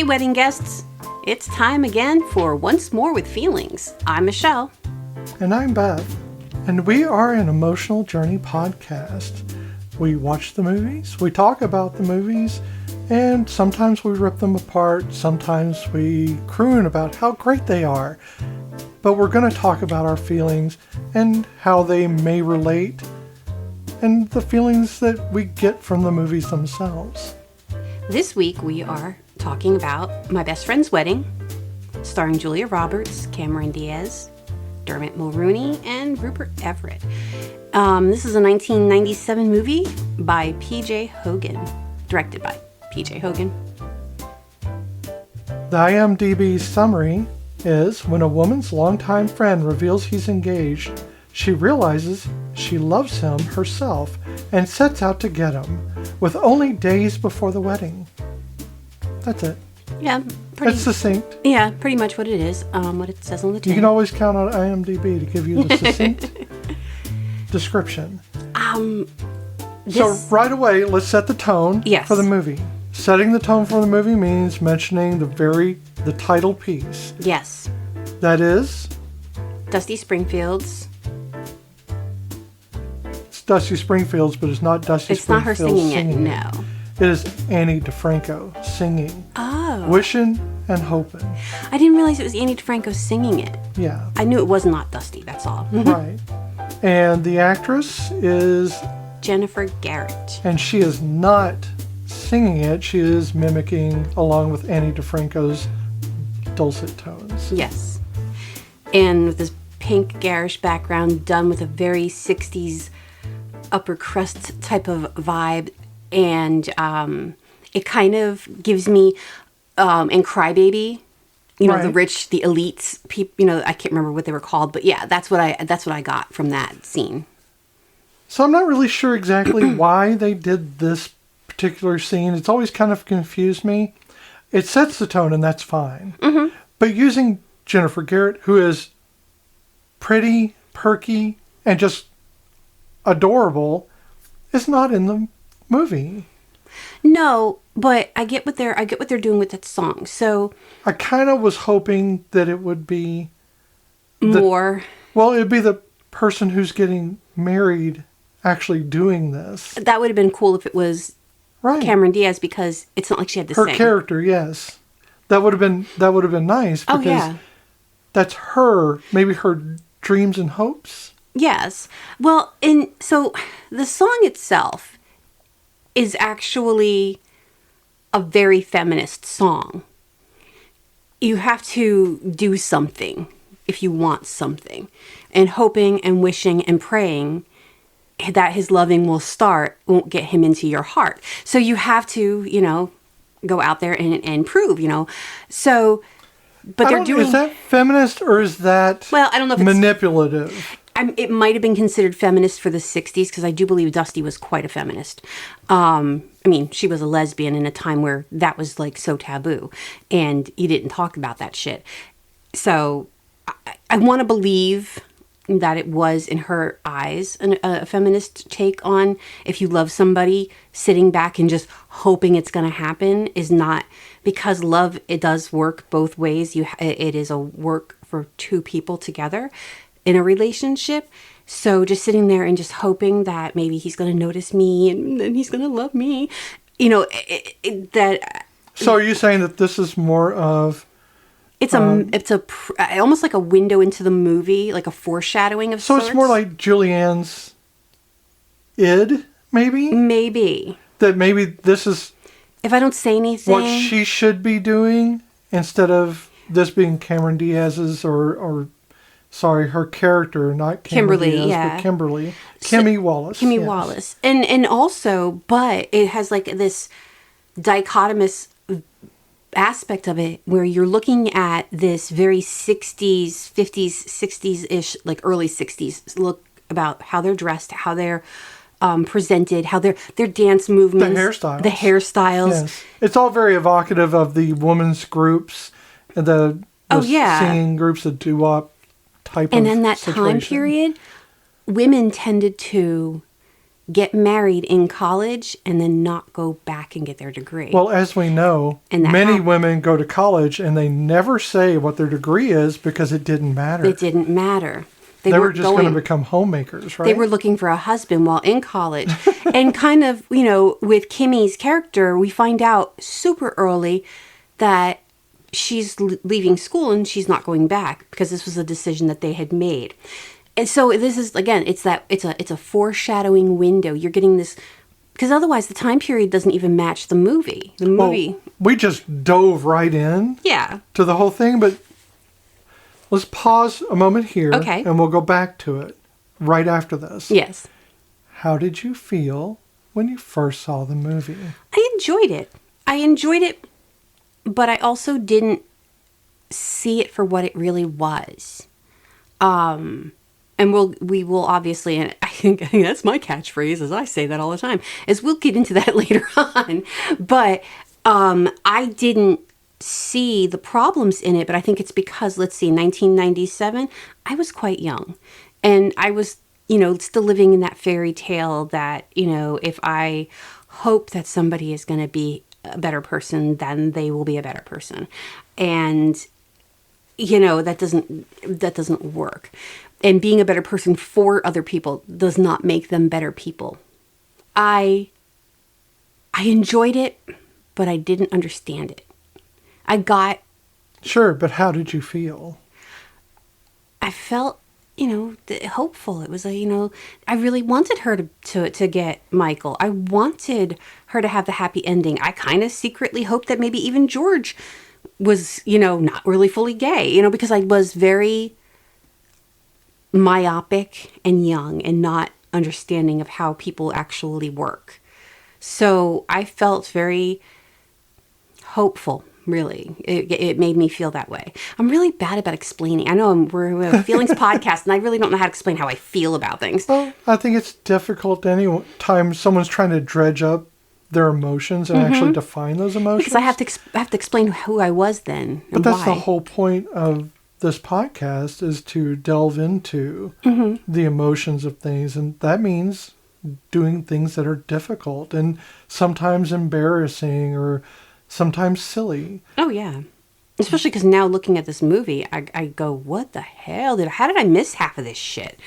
wedding guests. It's time again for Once More with Feelings. I'm Michelle. And I'm Beth. And we are an emotional journey podcast. We watch the movies, we talk about the movies, and sometimes we rip them apart. Sometimes we croon about how great they are. But we're going to talk about our feelings and how they may relate and the feelings that we get from the movies themselves. This week we are talking about My Best Friend's Wedding, starring Julia Roberts, Cameron Diaz, Dermot Mulroney, and Rupert Everett. This is a 1997 movie by P.J. Hogan, directed by P.J. Hogan. The IMDb summary is, when a woman's longtime friend reveals he's engaged, she realizes she loves him herself and sets out to get him, with only days before the wedding. That's it. Yeah, It's succinct. Yeah, pretty much what it is. What it says on the tin. You can always count on IMDb to give you the succinct description. So right away, let's set the tone for the movie. Setting the tone for the movie means mentioning the title piece. Yes. That is? Dusty Springfield's. It's Dusty Springfield's, but it's not Dusty It's not her Springfield singing it, no. It is Annie DeFranco singing. Oh. Wishing and Hoping. I didn't realize it was Annie DeFranco singing it. Yeah. I knew it was not Dusty, that's all. Right. And the actress is Jennifer Garrett. And she is not singing it. She is mimicking along with Annie DeFranco's dulcet tones. Yes. And with this pink garish background done with a very 60s upper crust type of vibe. And it kind of gives me, in Crybaby, the rich, the elites, people, I can't remember what they were called. But yeah, that's what I got from that scene. So I'm not really sure exactly why they did this particular scene. It's always kind of confused me. It sets the tone, and that's fine. Mm-hmm. But using Jennifer Garrett, who is pretty, perky, and just adorable, is not in the movie. No, but I get what they're doing with that song. So I kind of was hoping that it would be more. It'd be the person who's getting married actually doing this. That would have been cool if it was Cameron Diaz, because it's not like she had to sing. Her character, yes. That would have been nice, because that's her, maybe her dreams and hopes. Yes. Well, so the song itself is actually a very feminist song. You have to do something if you want something, and hoping and wishing and praying that his loving won't get him into your heart. So you have to, go out there and prove, So, but they're doing. Is that feminist, or is that I don't know if manipulative? It might have been considered feminist for the 60s, because I do believe Dusty was quite a feminist. She was a lesbian in a time where that was like so taboo, and you didn't talk about that shit. So I want to believe that it was, in her eyes, a feminist take on, if you love somebody, sitting back and just hoping it's going to happen is not, because love, it does work both ways. It is a work for two people together in a relationship. So just sitting there and just hoping that maybe he's going to notice me and then he's going to love me, that. So are you saying that this is more of? It's almost like a window into the movie, like a foreshadowing of sorts. So it's more like Julianne's id, maybe? Maybe. That maybe this is, if I don't say anything, what she should be doing, instead of this being Cameron Diaz's her character, not Cameron Kimberly, Diaz, but Kimberly. Kimmy Wallace. Kimmy Wallace. And also, but it has like this dichotomous aspect of it where you're looking at this very 60s, 50s, 60s-ish, like early 60s look about how they're dressed, how they're presented, how their dance movements. The hairstyles. Yes. It's all very evocative of the women's groups and the singing groups, the doo-wop type of situation. And in that time period, women tended to get married in college and then not go back and get their degree. Well, as we know, And that many happened. women go to college and they never say what their degree is because it didn't matter. It didn't matter. They were just going to become homemakers, right? They were looking for a husband while in college. And kind of, you know, with Kimmy's character, we find out super early that she's leaving school and she's not going back because this was a decision that they had made. And so this is, again, it's a foreshadowing window. You're getting this, because otherwise the time period doesn't even match the movie. The movie. Well, we just dove right in to the whole thing, but let's pause a moment here, Okay. and we'll go back to it right after this. Yes. How did you feel when you first saw the movie? I enjoyed it, but I also didn't see it for what it really was. And we will obviously, and I think that's my catchphrase, as I say that all the time, is we'll get into that later on. But I didn't see the problems in it, but I think it's because, let's see, 1997, I was quite young. And I was, you know, still living in that fairy tale that, you know, if I hope that somebody is going to be a better person, then they will be a better person. And, you know, that doesn't work. And being a better person for other people does not make them better people. I enjoyed it, but I didn't understand it. Sure, but how did you feel? I felt, you know, hopeful. It was you know, I really wanted her to get Michael. I wanted her to have the happy ending. I kind of secretly hoped that maybe even George was, you know, not really fully gay, you know, because I was very myopic and young and not understanding of how people actually work. So I felt very hopeful, really. It made me feel that way. I'm really bad about explaining. I know we're a feelings podcast, and I really don't know how to explain how I feel about things. Well, I think it's difficult any time someone's trying to dredge up their emotions and actually define those emotions. Because I have to explain who I was then. But that's why. the whole point of this podcast, is to delve into the emotions of things. And that means doing things that are difficult and sometimes embarrassing or sometimes silly. Oh, yeah. Especially because now looking at this movie, I go, what the hell? How did I miss half of this shit?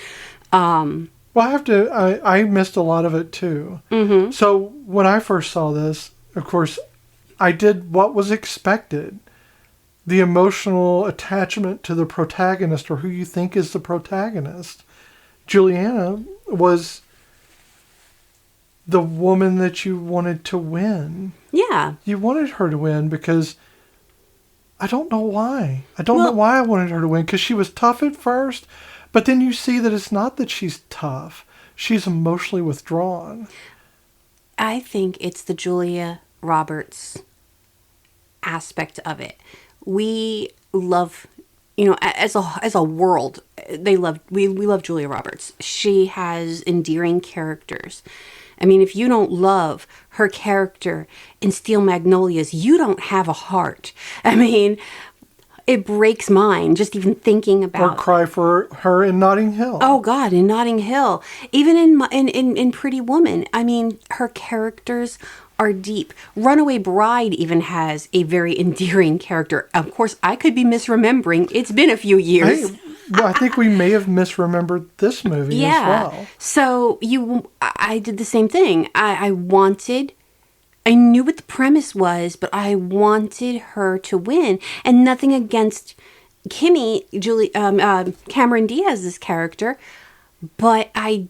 Well, I missed a lot of it too. So when I first saw this, of course, I did what was expected. The emotional attachment to the protagonist, or who you think is the protagonist. Juliana was the woman that you wanted to win. Yeah. You wanted her to win because I don't know why. I don't know why I wanted her to win, because she was tough at first, but then you see that it's not that she's tough. She's emotionally withdrawn. I think it's the Julia Roberts aspect of it. We love, you know, as a world, we love Julia Roberts. She has endearing characters. I mean, if you don't love her character in Steel Magnolias, you don't have a heart. I mean, it breaks mine just even thinking about. Or cry for her in Notting Hill. Oh God, in Notting Hill, even in Pretty Woman. I mean, her characters are deep. Runaway Bride even has a very endearing character. Of course, I could be misremembering. It's been a few years. I think we may have misremembered this movie as well. So I did the same thing. I knew what the premise was, but I wanted her to win. And nothing against Kimmy, Cameron Diaz's character, but I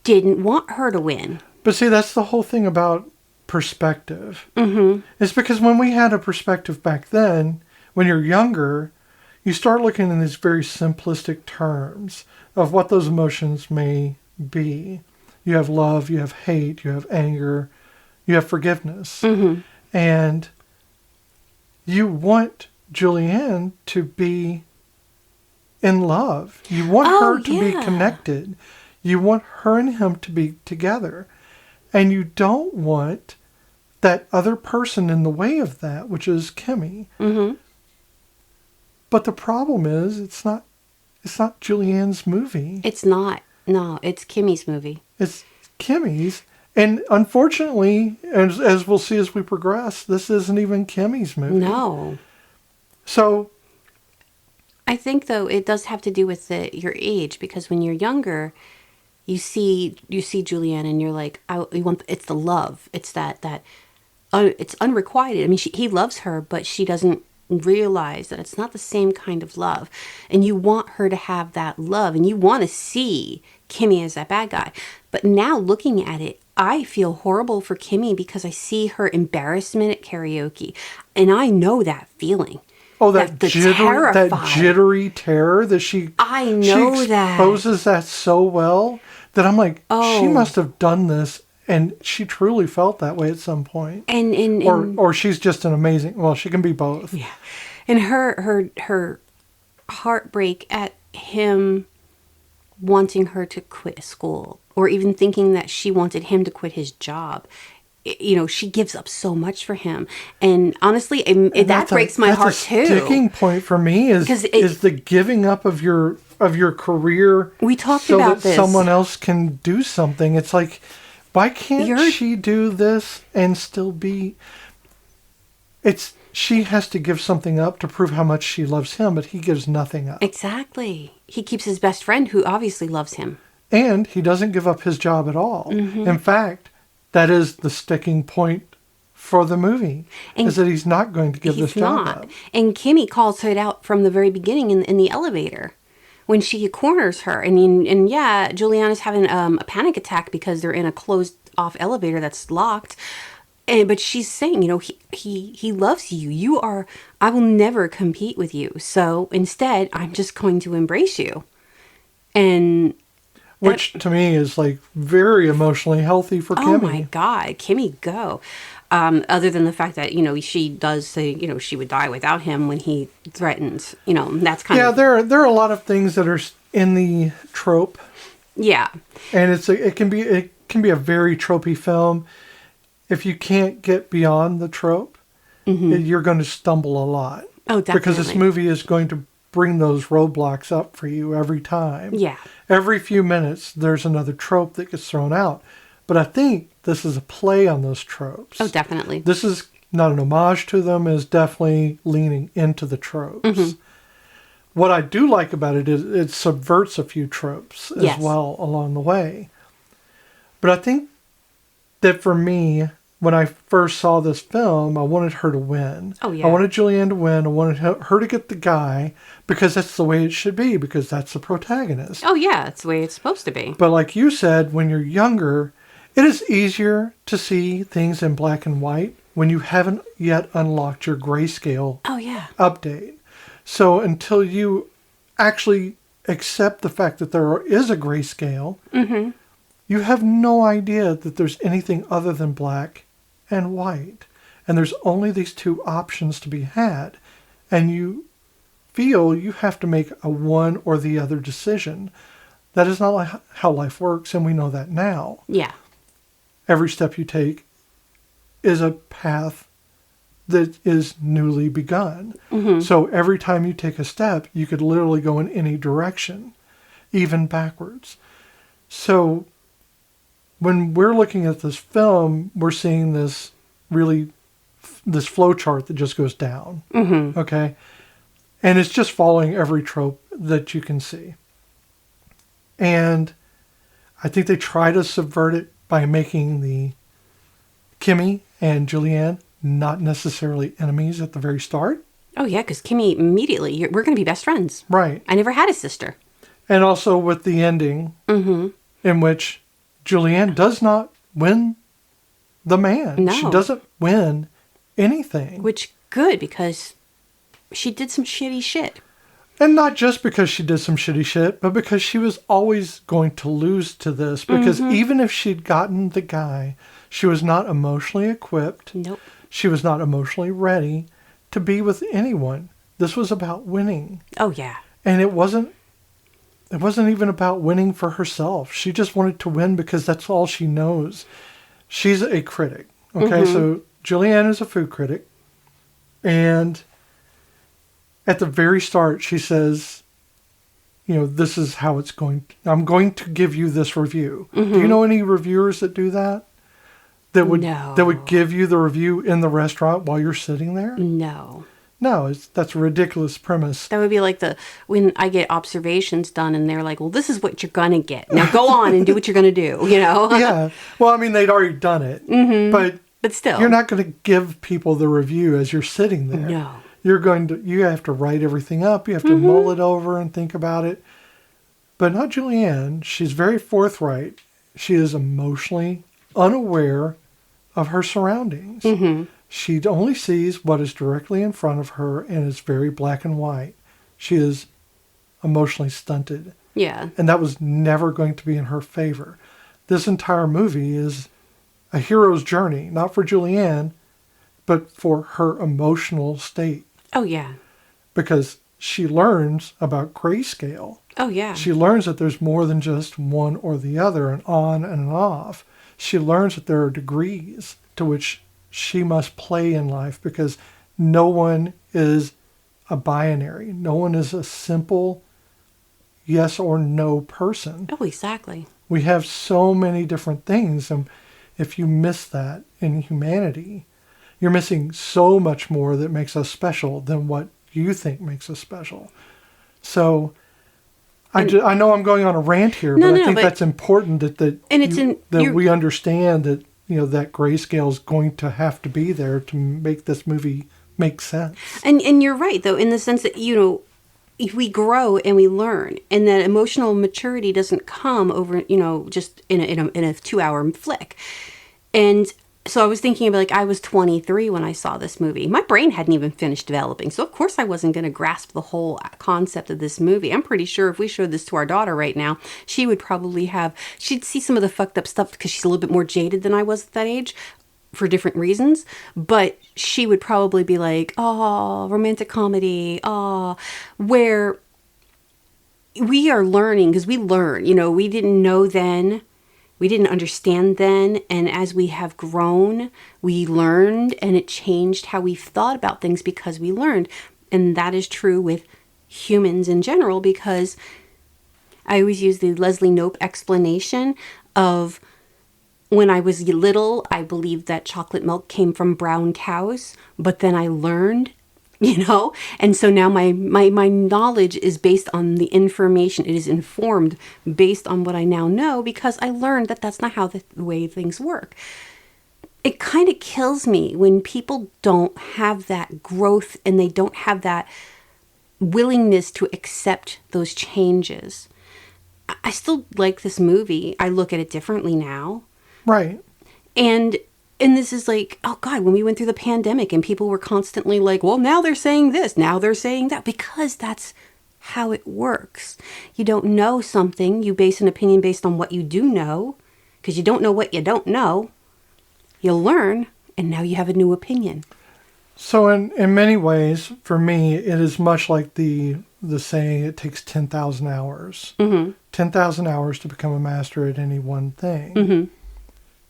didn't want her to win. But see, that's the whole thing about perspective. It's because when we had a perspective back then, when you're younger, you start looking in these very simplistic terms of what those emotions may be. You have love, you have hate, you have anger, you have forgiveness. And you want Julianne to be in love. You want her to be connected. You want her and him to be together. And you don't want that other person in the way of that, which is Kimmy. But the problem is, it's not Julianne's movie. It's not. No, it's Kimmy's movie. It's Kimmy's. And unfortunately, as we'll see as we progress, this isn't even Kimmy's movie. No. So I think, though, it does have to do with your age, because when you're younger, you see Julianne and you're like, it's the love. It's it's unrequited. I mean, he loves her, but she doesn't realize that it's not the same kind of love. And you want her to have that love, and you want to see Kimmy as that bad guy. But now looking at it, I feel horrible for Kimmy because I see her embarrassment at karaoke, and I know that feeling. Oh, that jittery terror that she exposes that so well that I'm like, she must have done this, and she truly felt that way at some point. Or she's just an amazing. Well, she can be both. Yeah, and her heartbreak at him wanting her to quit school, or even thinking that she wanted him to quit his job. She gives up so much for him, and honestly, that breaks my heart too. The sticking point for me is the giving up of your career. We talked about this. So that someone else can do something. It's like, why can't she do this and still be? She has to give something up to prove how much she loves him, but he gives nothing up. Exactly. He keeps his best friend, who obviously loves him, and he doesn't give up his job at all. Mm-hmm. In fact, that is the sticking point for the movie, is that he's not going to give this job up. And Kimmy calls it out from the very beginning in the elevator when she corners her. And Julianne is having a panic attack because they're in a closed-off elevator that's locked. But she's saying, he loves you. I will never compete with you. So instead, I'm just going to embrace you. And which to me is like very emotionally healthy for Kimmy. Oh my God, Kimmy, go. Other than the fact that, she does say, she would die without him when he threatens, that's kind of. Yeah, there are a lot of things that are in the trope. Yeah. And it can be a very tropey film. If you can't get beyond the trope, you're going to stumble a lot. Oh, definitely. Because this movie is going to bring those roadblocks up for you every time. Yeah. Every few minutes, there's another trope that gets thrown out. But I think this is a play on those tropes. Oh, definitely. This is not an homage to them. It's definitely leaning into the tropes. Mm-hmm. What I do like about it is it subverts a few tropes as well along the way. But I think that for me, when I first saw this film, I wanted her to win. Oh, yeah. I wanted Julianne to win. I wanted her to get the guy, because that's the way it should be, because that's the protagonist. Oh, yeah, that's the way it's supposed to be. But like you said, when you're younger, it is easier to see things in black and white when you haven't yet unlocked your grayscale update. So until you actually accept the fact that there is a grayscale, you have no idea that there's anything other than black and white. And there's only these two options to be had. And you feel you have to make a one or the other decision. That is not how life works, and we know that now. Yeah. Every step you take is a path that is newly begun. Mm-hmm. So every time you take a step, you could literally go in any direction, even backwards. So when we're looking at this film, we're seeing this flow chart that just goes down. Mm-hmm. Okay? And it's just following every trope that you can see. And I think they try to subvert it by making the Kimmy and Julianne not necessarily enemies at the very start. Oh, yeah, because Kimmy immediately, we're going to be best friends. Right. I never had a sister. And also with the ending, in which Julianne does not win the man. No. She doesn't win anything. Which, good, because she did some shitty shit. And not just because she did some shitty shit, but because she was always going to lose to this. Because even if she'd gotten the guy, she was not emotionally equipped. Nope. She was not emotionally ready to be with anyone. This was about winning. Oh, yeah. And it wasn't even about winning for herself. She just wanted to win because that's all she knows. She's a critic. Okay, so Julianne is a food critic. And at the very start, she says, this is how it's going. I'm going to give you this review. Mm-hmm. Do you know any reviewers that do that? That would No. that would give you the review in the restaurant while you're sitting there? No. No, that's a ridiculous premise. That would be like when I get observations done and they're like, well, this is what you're going to get. Now go on and do what you're going to do, Yeah. Well, I mean, they'd already done it. Mm-hmm. But still. you're not going to give people the review as you're sitting there. No. You have to write everything up. You have to mull it over and think about it. But not Julianne. She's very forthright. She is emotionally unaware of her surroundings. Mm-hmm. She only sees what is directly in front of her, and it's very black and white. She is emotionally stunted. Yeah. And that was never going to be in her favor. This entire movie is a hero's journey, not for Julianne, but for her emotional state. Oh, yeah. Because she learns about grayscale. Oh, yeah. She learns that there's more than just one or the other, an on and an off. She learns that there are degrees to which she must play in life, because no one is a binary. No one is a simple yes or no person. Oh, exactly. We have so many different things, and if you miss that in humanity, you're missing so much more that makes us special than what you think makes us special. So I know I'm going on a rant here, but I think that's important that we understand that that grayscale is going to have to be there to make this movie make sense. And you're right, though, in the sense that, if we grow and we learn, and that emotional maturity doesn't come over, just in a 2-hour flick. And so I was thinking about, I was 23 when I saw this movie. My brain hadn't even finished developing. So of course I wasn't going to grasp the whole concept of this movie. I'm pretty sure if we showed this to our daughter right now, she would probably she'd see some of the fucked up stuff because she's a little bit more jaded than I was at that age for different reasons. But she would probably be like, oh, romantic comedy, where we are learning, because we learn, we didn't know then. We didn't understand then, and as we have grown, we learned, and it changed how we thought about things because we learned. And that is true with humans in general, because I always use the Leslie Knope explanation of when I was little, I believed that chocolate milk came from brown cows, but then I learned, and so now my knowledge is based on the information. It is informed based on what I now know, because I learned that that's not how the way things work. It kind of kills me when people don't have that growth and they don't have that willingness to accept those changes. I still like this movie. I look at it differently now. Right. And this is like, oh God, when we went through the pandemic and people were constantly like, well, now they're saying this, now they're saying that, because that's how it works. You don't know something, you base an opinion based on what you do know, because you don't know what you don't know. You'll learn, and now you have a new opinion. So in many ways, for me, it is much like the saying, it takes 10,000 hours. Mm-hmm. 10,000 hours to become a master at any one thing. Mm-hmm.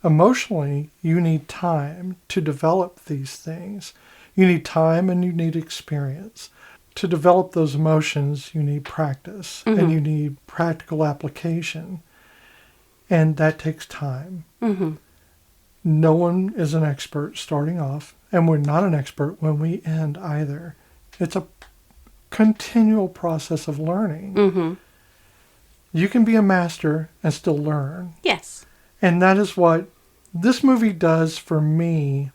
Emotionally, you need time to develop these things. You need time and you need experience. To develop those emotions, you need practice, and you need practical application. And that takes time. Mm-hmm. No one is an expert starting off, and we're not an expert when we end either. It's a continual process of learning. Mm-hmm. You can be a master and still learn. Yes. And that is what this movie does for me,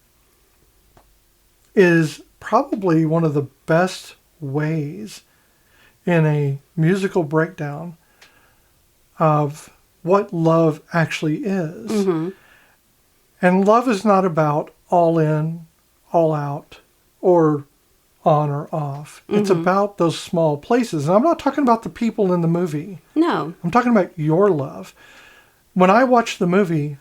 is probably one of the best ways in a musical breakdown of what love actually is. Mm-hmm. And love is not about all in, all out, or on or off. Mm-hmm. It's about those small places. And I'm not talking about the people in the movie. No. I'm talking about your love. When I watch the movie,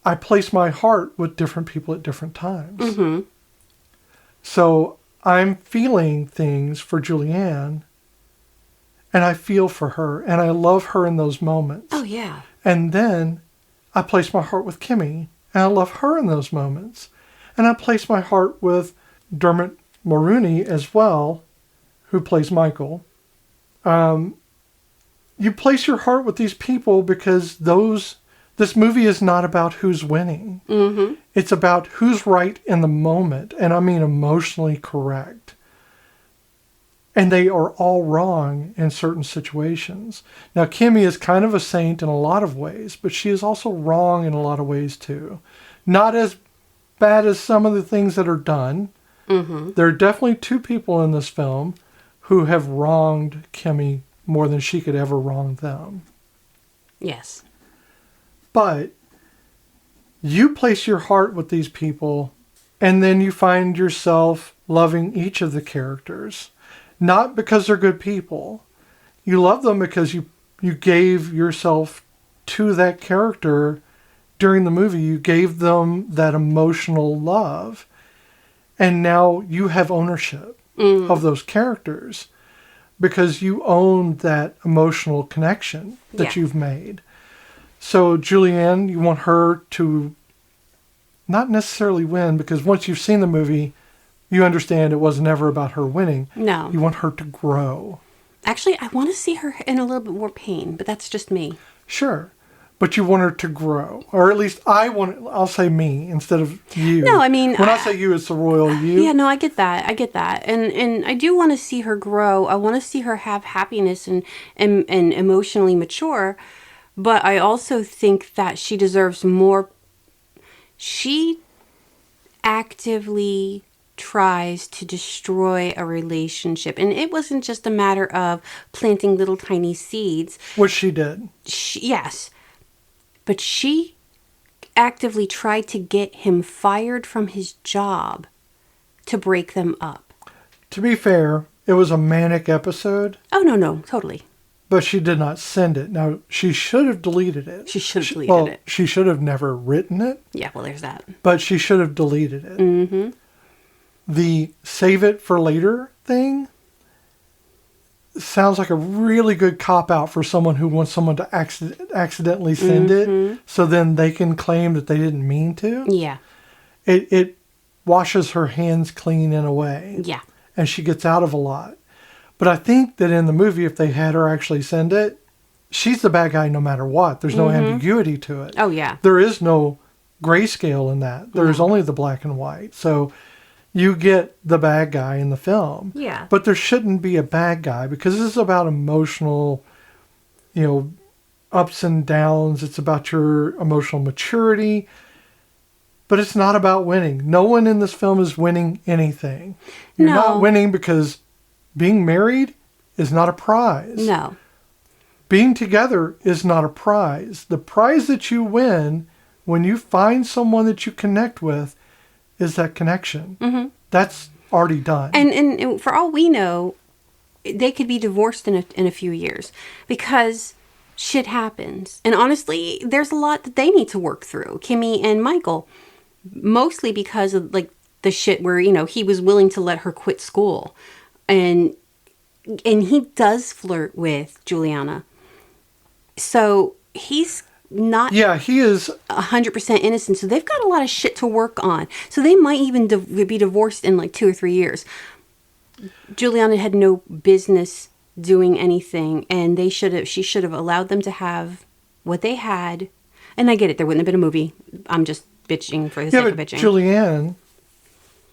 I place my heart with different people at different times. Mm-hmm. So I'm feeling things for Julianne, and I feel for her, and I love her in those moments. Oh, yeah. And then I place my heart with Kimmy, and I love her in those moments. And I place my heart with Dermot Mulroney as well, who plays Michael. You place your heart with these people because this movie is not about who's winning. Mm-hmm. It's about who's right in the moment, and I mean emotionally correct. And they are all wrong in certain situations. Now, Kimmy is kind of a saint in a lot of ways, but she is also wrong in a lot of ways too. Not as bad as some of the things that are done. Mm-hmm. There are definitely two people in this film who have wronged Kimmy more than she could ever wrong them. Yes. But you place your heart with these people, and then you find yourself loving each of the characters. Not because they're good people. You love them because you gave yourself to that character during the movie. You gave them that emotional love. And now you have ownership of those characters because you own that emotional connection that you've made. So Julianne, you want her to not necessarily win, because once you've seen the movie, you understand it was never about her winning. No. You want her to grow. Actually, I want to see her in a little bit more pain, but that's just me. Sure. But you want her to grow. Or at least I'll say me instead of you. No, I mean... When I say you, it's the royal you. Yeah, no, I get that. And I do want to see her grow. I want to see her have happiness and emotionally mature. But I also think that she deserves more. She actively tries to destroy a relationship. And it wasn't just a matter of planting little tiny seeds. Which she did. Yes. But she actively tried to get him fired from his job to break them up. To be fair, it was a manic episode. Oh, no, totally. But she did not send it. Now, she should have deleted it. She should have deleted it. She should have never written it. Yeah, well, there's that. But she should have deleted it. Mm-hmm. The save it for later thing sounds like a really good cop-out for someone who wants someone to accidentally send it, so then they can claim that they didn't mean to. Yeah. It washes her hands clean in a way. Yeah. And she gets out of a lot. But I think that in the movie, if they had her actually send it, she's the bad guy no matter what. There's no ambiguity to it. Oh, yeah. There is no grayscale in that. There's only the black and white. So you get the bad guy in the film. Yeah. But there shouldn't be a bad guy, because this is about emotional, ups and downs. It's about your emotional maturity. But it's not about winning. No one in this film is winning anything. You're not winning because being married is not a prize. No. Being together is not a prize. The prize that you win when you find someone that you connect with is that connection. Mm-hmm. That's already done. And for all we know, they could be divorced in a few years because shit happens. And honestly, there's a lot that they need to work through, Kimmy and Michael. Mostly because of the shit where, he was willing to let her quit school. And he does flirt with Juliana. So he's not... Yeah, he is 100% innocent. So they've got a lot of shit to work on. So they might even be divorced in 2 or 3 years. Juliana had no business doing anything. And she should have allowed them to have what they had. And I get it. There wouldn't have been a movie. I'm just bitching for the sake of bitching. Julianne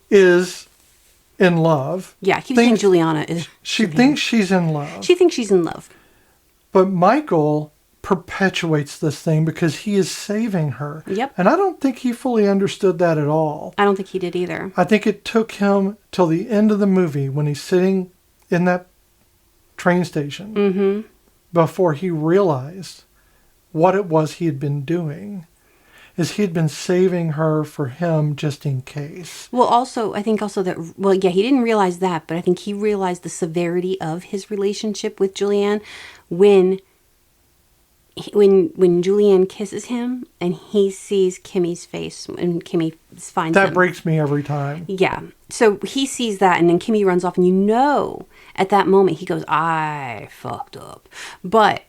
is in love. Yeah, keep saying Juliana is. She thinks she's in love. She thinks she's in love. But Michael perpetuates this thing because he is saving her. Yep. And I don't think he fully understood that at all. I don't think he did either. I think it took him till the end of the movie when he's sitting in that train station before he realized what it was he had been doing. Is he had been saving her for him just in case. Well, I think that, he didn't realize that, but I think he realized the severity of his relationship with Julianne when Julianne kisses him and he sees Kimmy's face and Kimmy finds him. That breaks me every time. Yeah. So he sees that and then Kimmy runs off and at that moment he goes, I fucked up. But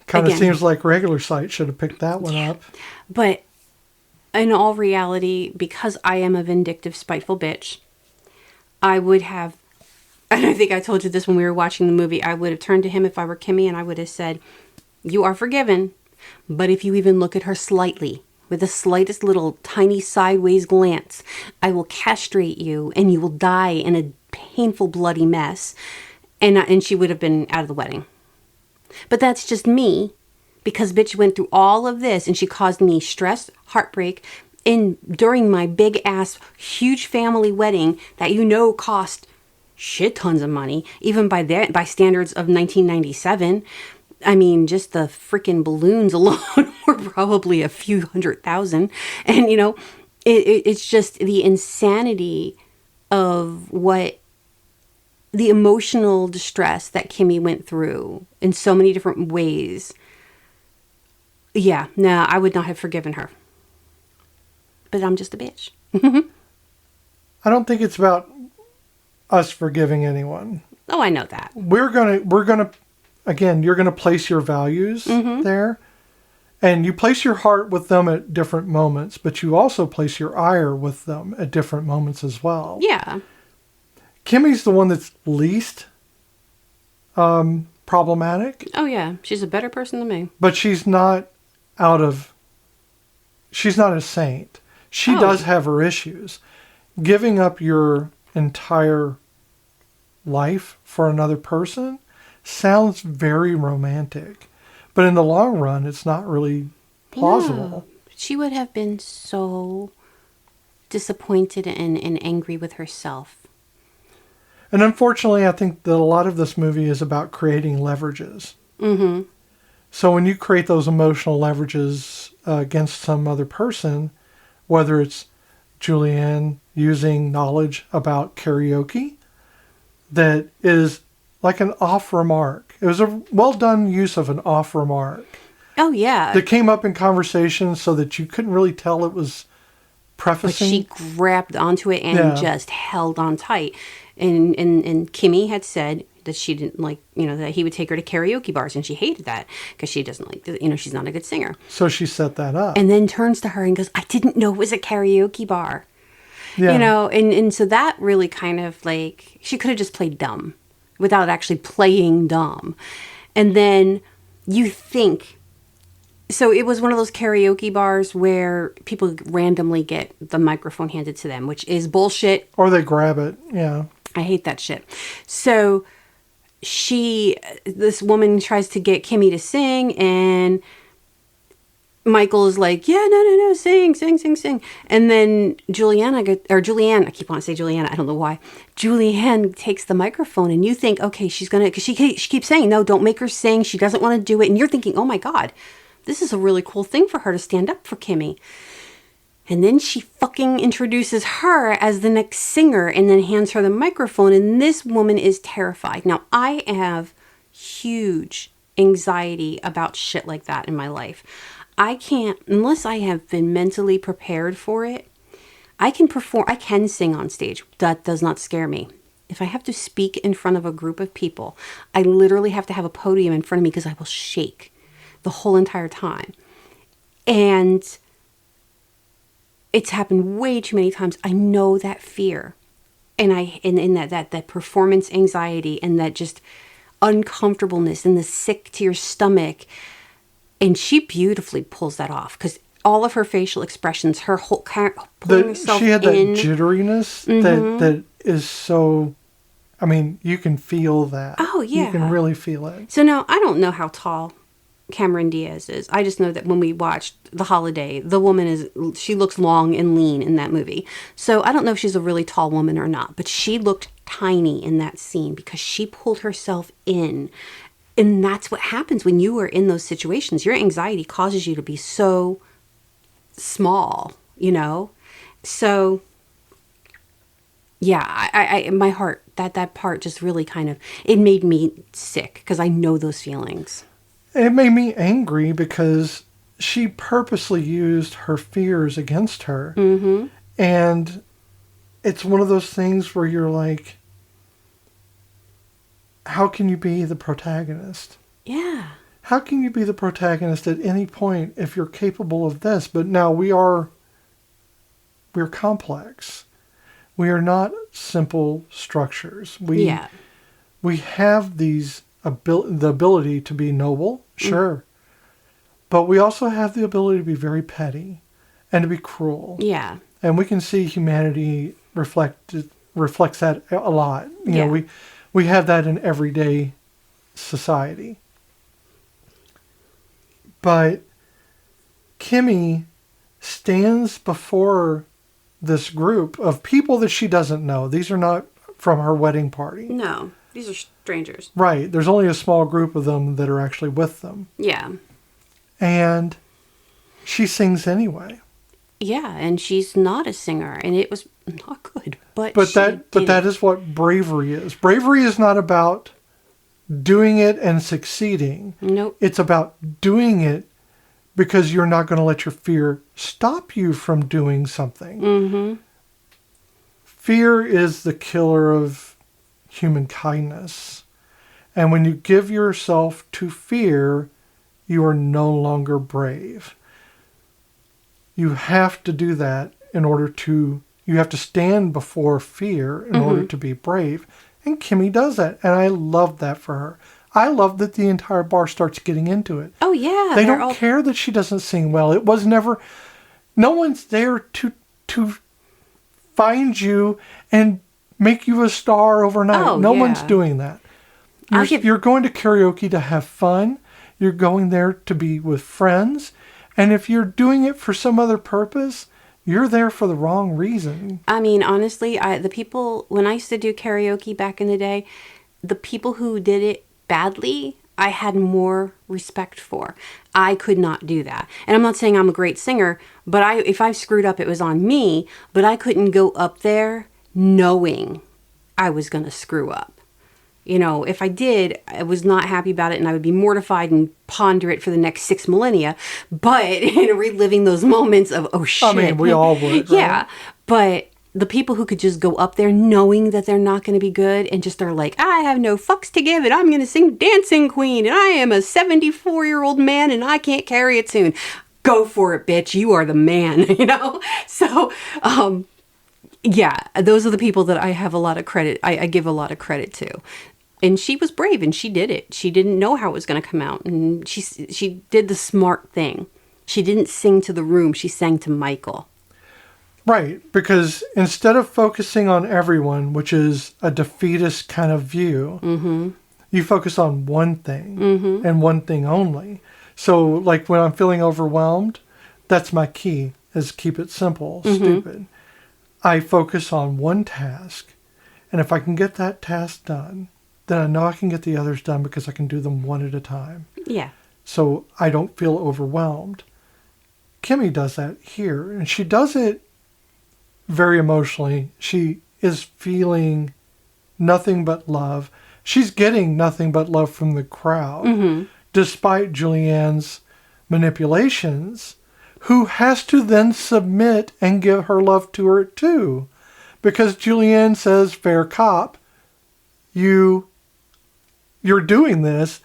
kind of seems like Regular Sight should have picked that one up. But in all reality, because I am a vindictive, spiteful bitch, I And I think I told you this when we were watching the movie. I would have turned to him if I were Kimmy and I would have said, "You are forgiven, but if you even look at her slightly, with the slightest little tiny sideways glance, I will castrate you and you will die in a painful, bloody mess." And she would have been out of the wedding. But that's just me, because bitch went through all of this and she caused me stress, heartbreak, and during my big ass, huge family wedding that cost shit tons of money, even by standards of 1997. I mean, just the freaking balloons alone were probably a few $100,000. And, it's just the insanity of what the emotional distress that Kimmy went through in so many different ways. Yeah, no, I would not have forgiven her. But I'm just a bitch. I don't think it's about us forgiving anyone. Oh, I know that. We're gonna again, you're gonna place your values there. And you place your heart with them at different moments, but you also place your ire with them at different moments as well. Yeah. Kimmy's the one that's least problematic. Oh, yeah. She's a better person than me. But she's not she's not a saint. She does have her issues. Giving up your entire life for another person sounds very romantic. But in the long run, it's not really plausible. No. She would have been so disappointed and angry with herself. And unfortunately, I think that a lot of this movie is about creating leverages. Mm-hmm. So when you create those emotional leverages against some other person, whether it's Julianne using knowledge about karaoke, that is like an off remark. It was a well done use of an off remark. Oh, yeah. That came up in conversation so that you couldn't really tell it was prefacing. But she grabbed onto it and just held on tight. And Kimmy had said that she didn't like, that he would take her to karaoke bars, and she hated that because she doesn't like, she's not a good singer. So she set that up. And then turns to her and goes, "I didn't know it was a karaoke bar." Yeah. And so that really kind of like, she could have just played dumb without actually playing dumb. And then you think, so it was one of those karaoke bars where people randomly get the microphone handed to them, which is bullshit. Or they grab it. Yeah. I hate that shit. So this woman tries to get Kimmy to sing, and Michael is like, "Yeah, no, sing. And then Julianne, I keep wanting to say Julianne, I don't know why. Julianne takes the microphone, and you think, okay, she's going to, because she keeps saying, no, don't make her sing. She doesn't want to do it. And you're thinking, oh my God, this is a really cool thing for her to stand up for Kimmy. And then she fucking introduces her as the next singer and then hands her the microphone. And this woman is terrified. Now, I have huge anxiety about shit like that in my life. I can't, unless I have been mentally prepared for it, I can sing on stage. That does not scare me. If I have to speak in front of a group of people, I literally have to have a podium in front of me because I will shake the whole entire time. And it's happened way too many times. I know that fear. And that performance anxiety and that just uncomfortabableness and the sick to your stomach. And she beautifully pulls that off because all of her facial expressions, her whole pulling herself in. She had that jitteriness that is so, I mean, you can feel that. Oh, yeah. You can really feel it. So now, I don't know how tall Cameron Diaz is. I just know that when we watched The Holiday, the woman she looks long and lean in that movie. So I don't know if she's a really tall woman or not, but she looked tiny in that scene because she pulled herself in. And that's what happens when you are in those situations. Your anxiety causes you to be so small, So, yeah, I my heart, that part just really kind of, it made me sick because I know those feelings. It made me angry because she purposely used her fears against her. Mm-hmm. And it's one of those things where you're like, how can you be the protagonist? Yeah. How can you be the protagonist at any point if you're capable of this? But now we're complex. We are not simple structures. Yeah. We have the ability to be noble, sure. But we also have the ability to be very petty and to be cruel. Yeah. And we can see humanity reflects that a lot. You know, we have that in everyday society. But Kimmy stands before this group of people that she doesn't know. These are not from her wedding party. No, these are strangers. Right. There's only a small group of them that are actually with them. Yeah. And she sings anyway. Yeah, and she's not a singer, and it was not good. But that is what bravery is. Bravery is not about doing it and succeeding. Nope. It's about doing it because you're not going to let your fear stop you from doing something. Mm-hmm. Fear is the killer of human kindness. And when you give yourself to fear, you are no longer brave. You have to do that you have to stand before fear in order to be brave. And Kimmy does that. And I love that for her. I love that the entire bar starts getting into it. Oh, yeah. They don't care that she doesn't sing well. It was never, no one's there to find you and make you a star overnight. Oh, no yeah. one's doing that. You're going to karaoke to have fun. You're going there to be with friends. And if you're doing it for some other purpose, you're there for the wrong reason. I mean, honestly, when I used to do karaoke back in the day, the people who did it badly, I had more respect for. I could not do that. And I'm not saying I'm a great singer, but if I screwed up, it was on me. But I couldn't go up there knowing I was going to screw up. You know, if I did, I was not happy about it, and I would be mortified and ponder it for the next 6 millennia. But reliving those moments of, oh shit. I mean, we all would. Yeah. Right? But the people who could just go up there knowing that they're not going to be good and just are like, I have no fucks to give, and I'm going to sing Dancing Queen, and I am a 74-year-old man, and I can't carry a tune. Go for it, bitch. You are the man, you know? So, yeah, those are the people that I have a lot of credit. I give a lot of credit to. And she was brave, and she did it. She didn't know how it was going to come out, and she did the smart thing. She didn't sing to the room. She sang to Michael. Right, because instead of focusing on everyone, which is a defeatist kind of view, you focus on one thing and one thing only. So, like when I'm feeling overwhelmed, that's my key, is keep it simple, stupid. I focus on one task, and if I can get that task done, then I know I can get the others done because I can do them one at a time. Yeah. So I don't feel overwhelmed. Kimmy does that here, and she does it very emotionally. She is feeling nothing but love. She's getting nothing but love from the crowd, despite Julianne's manipulations, who has to then submit and give her love to her too. Because Julianne says, fair cop, you're doing this.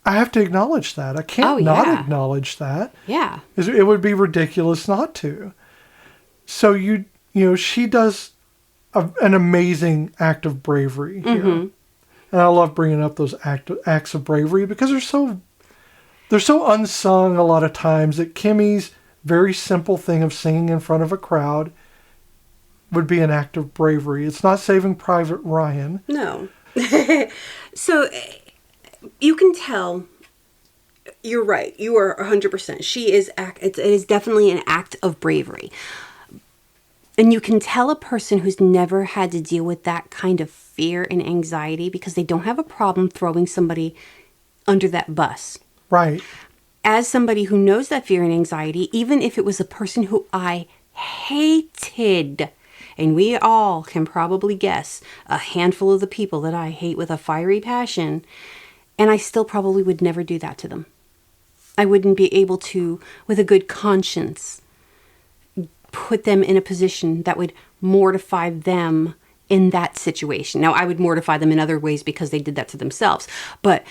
I have to acknowledge that. I can't not acknowledge that. Yeah. It would be ridiculous not to. So she does an amazing act of bravery here. And I love bringing up those acts of bravery because they're so unsung a lot of times that Kimmy's very simple thing of singing in front of a crowd would be an act of bravery. It's not Saving Private Ryan. No. So you can tell, you're right. You are 100%. It is definitely an act of bravery. And you can tell a person who's never had to deal with that kind of fear and anxiety because they don't have a problem throwing somebody under that bus. Right. As somebody who knows that fear and anxiety, even if it was a person who I hated, and we all can probably guess a handful of the people that I hate with a fiery passion, and I still probably would never do that to them. I wouldn't be able to, with a good conscience, put them in a position that would mortify them in that situation. Now, I would mortify them in other ways because they did that to themselves. But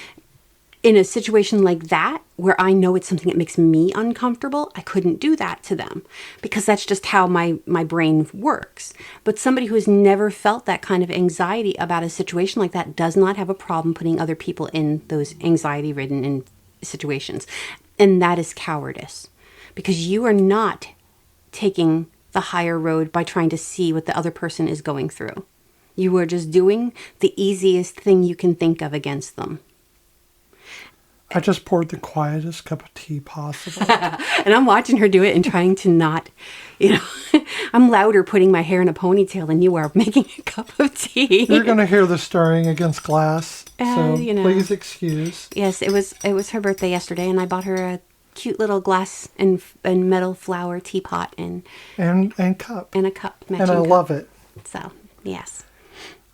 in a situation like that, where I know it's something that makes me uncomfortable, I couldn't do that to them because that's just how my brain works. But somebody who has never felt that kind of anxiety about a situation like that does not have a problem putting other people in those anxiety-ridden situations. And that is cowardice, because you are not taking the higher road by trying to see what the other person is going through. You are just doing the easiest thing you can think of against them. I just poured the quietest cup of tea possible. And I'm watching her do it and trying to not, I'm louder putting my hair in a ponytail than you are making a cup of tea. You're going to hear the stirring against glass, so please excuse. Yes, it was her birthday yesterday, and I bought her a cute little glass and metal flower teapot and cup. And a cup. And I love it. So, yes.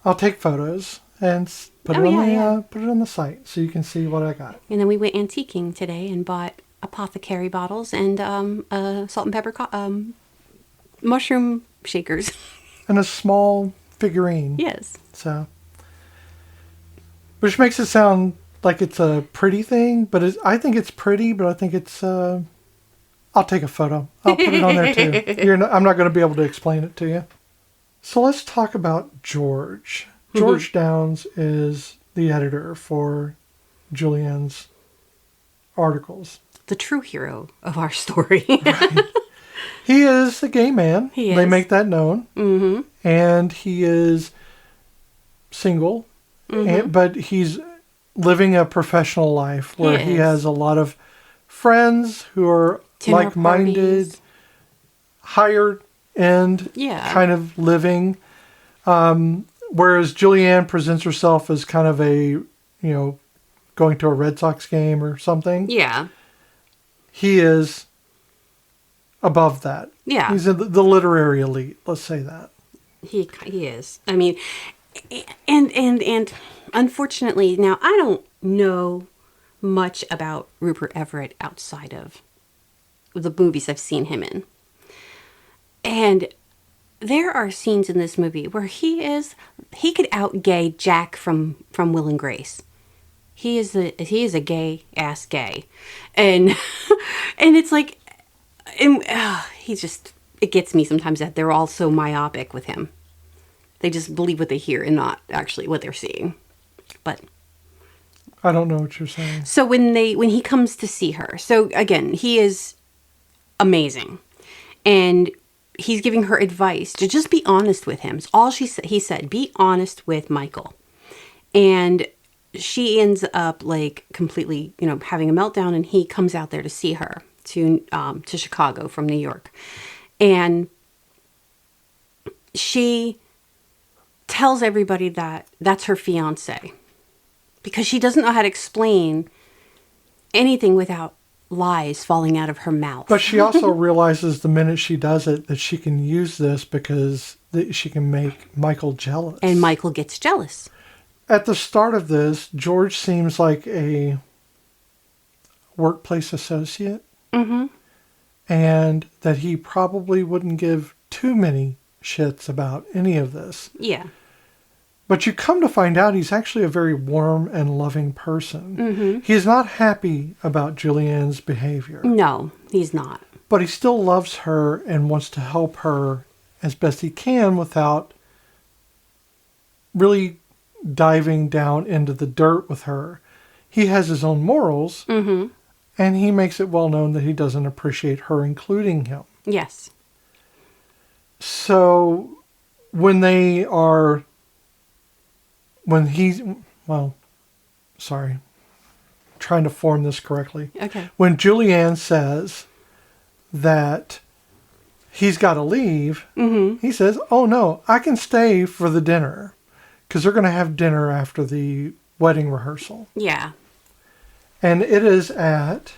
I'll take photos and put it on the site so you can see what I got. And then we went antiquing today and bought apothecary bottles and salt and pepper mushroom shakers. And a small figurine. Yes. So, which makes it sound like it's a pretty thing, but I think it's pretty, but I think it's, I'll take a photo. I'll put it on there too. I'm not going to be able to explain it to you. So let's talk about George. George Downs is the editor for Julianne's articles. The true hero of our story. Right. He is a gay man. He is. They make that known. Mm-hmm. And he is single, but he's living a professional life where he has a lot of friends who are like-minded, higher end kind of living. Whereas Julianne presents herself as kind of a, going to a Red Sox game or something. Yeah. He is above that. Yeah. He's in the literary elite. Let's say that. He is. I mean, and unfortunately, now I don't know much about Rupert Everett outside of the movies I've seen him in. And there are scenes in this movie where he could out-gay Jack from Will and Grace. He is a gay ass gay. And it's like, it gets me sometimes that they're all so myopic with him. They just believe what they hear and not actually what they're seeing. But I don't know what you're saying. So when he comes to see her, so again, he is amazing. And he's giving her advice to just be honest with him. It's all he said, be honest with Michael. And she ends up like completely, having a meltdown, and he comes out there to see her to Chicago from New York. And she tells everybody that that's her fiance because she doesn't know how to explain anything without lies falling out of her mouth. But she also realizes the minute she does it that she can use this because she can make Michael jealous. And Michael gets jealous. At the start of this, George seems like a workplace associate. Mm-hmm. And that he probably wouldn't give too many shits about any of this. Yeah. But you come to find out he's actually a very warm and loving person. Mm-hmm. He's not happy about Julianne's behavior. No, he's not. But he still loves her and wants to help her as best he can without really diving down into the dirt with her. He has his own morals, and he makes it well known that he doesn't appreciate her including him. Yes. So when trying to form this correctly. Okay. When Julianne says that he's got to leave, he says, oh no, I can stay for the dinner because they're going to have dinner after the wedding rehearsal. Yeah. And it is at